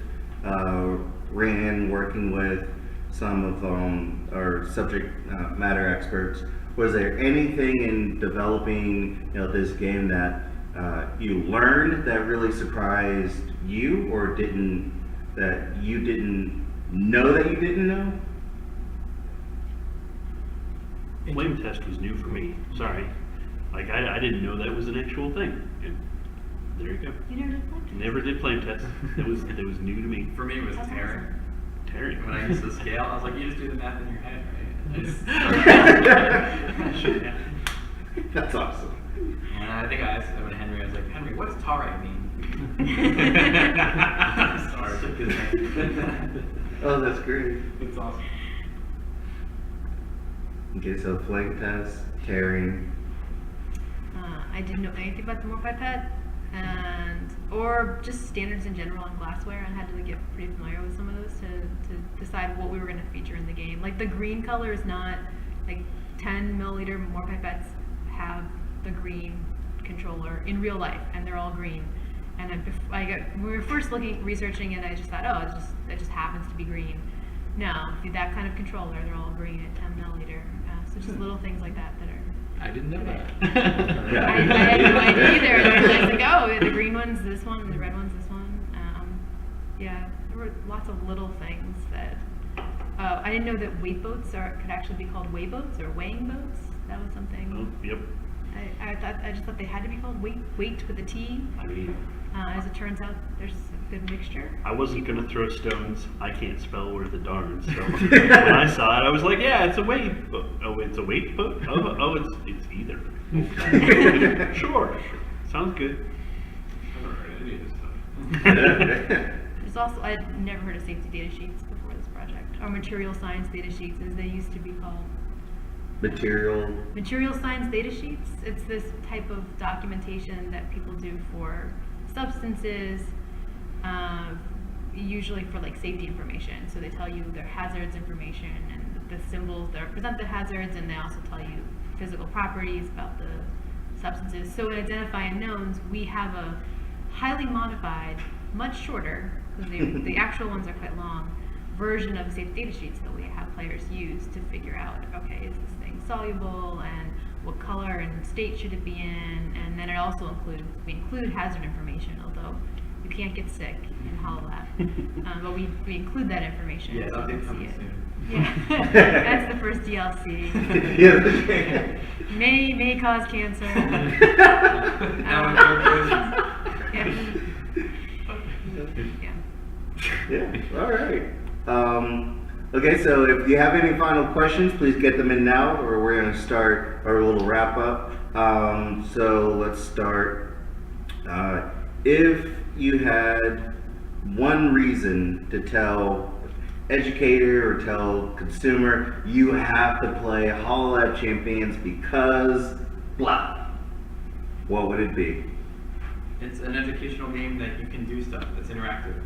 S1: Rand, working with some of our subject matter experts, was there anything in developing this game that you learned that really surprised you, or that you didn't know that you didn't know?
S2: Flame test was new for me. Sorry. Like, I didn't know that was an actual thing. And there you go.
S3: You never did flame test?
S2: Never did flame test. It was new to me.
S5: For me, it was
S3: That's
S5: tearing.
S2: Tearing.
S5: When I used the scale, I was like, you just do the math in your head, right?
S1: That's awesome.
S5: And I think I asked him to Henry, I was like, Henry, what's tare mean? Sorry, took his name.
S1: Oh, that's great.
S5: It's awesome.
S1: Okay, so flame test, tearing.
S3: I didn't know anything about the Morpipette, or just standards in general on glassware, and had to get pretty familiar with some of those to decide what we were going to feature in the game. Like the green color is not like 10 milliliter Morpipettes have the green controller in real life, and they're all green. And then when we were first researching it, I just thought, oh, it just happens to be green. No, that kind of controller, they're all green at 10 milliliter. So just little things like that are.
S4: I didn't know that.
S3: I had no idea either. And I was like, oh, the green one's this one, and the red one's this one. There were lots of little things that. I didn't know that weight boats could actually be called weigh boats or weighing boats. That was something.
S2: Oh, yep.
S3: I just thought they had to be called Wait with a T.
S2: I mean,
S3: As it turns out, there's a good mixture.
S2: I wasn't gonna throw stones. I can't spell worth a darn. So when I saw it, I was like, yeah, it's a wait boat. Oh, it's a wait boat. Oh, it's either. Okay. Sure. Sounds good.
S6: I haven't heard any of this stuff.
S3: There's also, I'd never heard of safety data sheets before this project, or material science data sheets as they used to be called. Material science data sheets, it's this type of documentation that people do for substances, usually for like safety information. So they tell you their hazards information and the symbols that represent the hazards, and they also tell you physical properties about the substances. So in Identify Unknowns, we have a highly modified, much shorter, because the actual ones are quite long, version of the safety data sheets that we have players use to figure out, okay, is this thing soluble, and what color and state should it be in, and then it also we include hazard information, although you can't get sick in HoloLAB, but we include that information
S5: Yeah,
S3: so you
S5: update
S3: can see
S5: coming
S3: it.
S5: soon.
S3: Yeah, that's the first DLC.
S1: Yeah.
S3: May cause cancer.
S5: Now I'm
S3: Yeah.
S1: Yeah, all right. Okay, so if you have any final questions, please get them in now, or we're going to start our little wrap up. So let's start. If you had one reason to tell educator or tell consumer you have to play HoloLAB Champions because blah, what would it be?
S5: It's an educational game that you can do stuff that's interactive.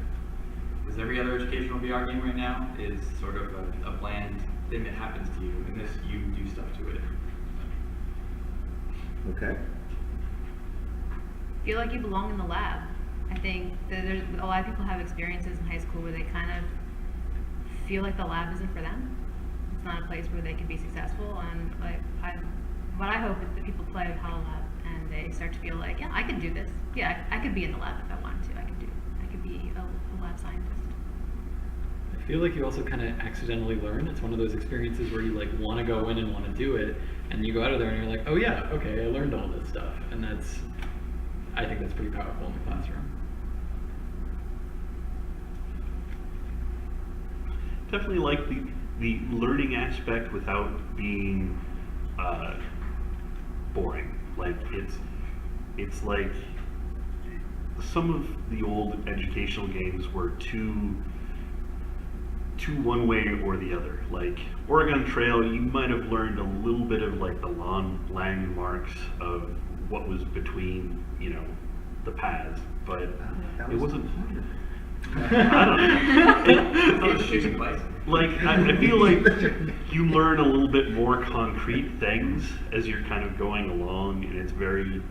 S5: Because every other educational VR game right now is sort of a bland thing that happens to you. In this, you do stuff to it.
S1: Okay.
S3: Feel like you belong in the lab. I think that there's a lot of people have experiences in high school where they kind of feel like the lab isn't for them. It's not a place where they can be successful, and what I hope is that people play HoloLAB and they start to feel like, yeah, I could do this. Yeah, I could be in the lab if I wanted to. I could be a lab scientist.
S4: I feel like you also kind of accidentally learn. It's one of those experiences where you like want to go in and want to do it, and you go out of there and you're like, oh yeah, okay, I learned all this stuff, and I think that's pretty powerful in the classroom.
S2: Definitely like the learning aspect without being boring. Like it's like some of the old educational games were too one way or the other. Like Oregon Trail, you might have learned a little bit of like the landmarks of what was between, the paths, but it wasn't. I don't know.
S5: Shooting bison.
S2: Like I feel like you learn a little bit more concrete things as you're kind of going along, and it's very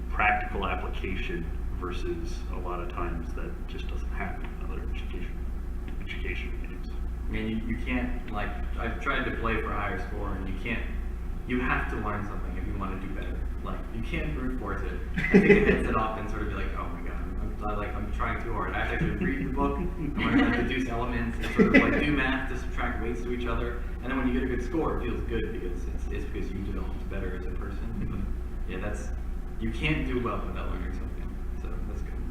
S2: practical application versus a lot of times that just doesn't happen in other education games.
S5: I mean, you can't, like, I've tried to play for a higher score, and you have to learn something if you want to do better. Like, you can't brute force it. I think it hits it off and sort of be like, oh my god, I'm trying too hard. I have to actually read the book, I'm going to deduce elements, and sort of like do math to subtract weights to each other, and then when you get a good score, it feels good because it's because you developed better as a person. But yeah, you can't do well without learning something, so that's good.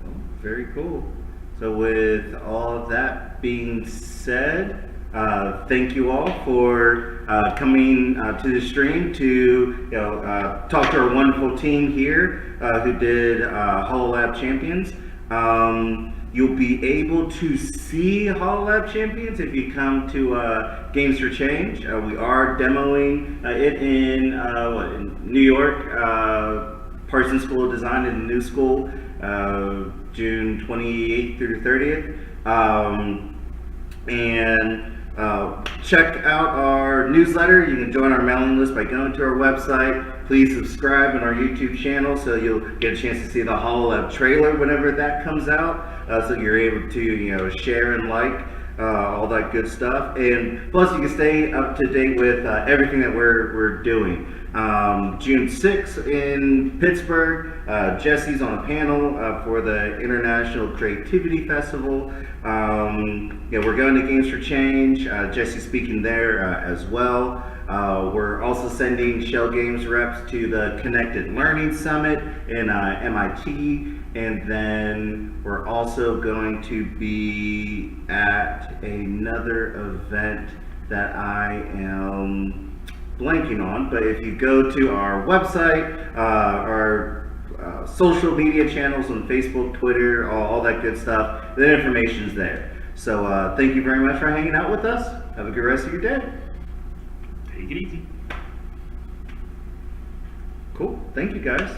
S1: Well, very cool. So with all of that being said, thank you all for coming to the stream to talk to our wonderful team here who did HoloLAB Champions. You'll be able to see HoloLAB Champions if you come to Games for Change. We are demoing it in New York, Parsons School of Design in the new school, June 28th through 30th. And check out our newsletter. You can join our mailing list by going to our website. Please subscribe on our YouTube channel so you'll get a chance to see the HoloLAB trailer whenever that comes out. So you're able to share and like all that good stuff. And plus you can stay up to date with everything that we're doing. June 6th in Pittsburgh, Jesse's on a panel for the International Creativity Festival. We're going to Games for Change. Jesse's speaking there as well. We're also sending Schell Games reps to the Connected Learning Summit in MIT, and then we're also going to be at another event that I am blanking on, but if you go to our website, our social media channels on Facebook, Twitter, all that good stuff, the information's there. So thank you very much for hanging out with us. Have a good rest of your day.
S2: Take it easy.
S1: Cool. Thank you, guys.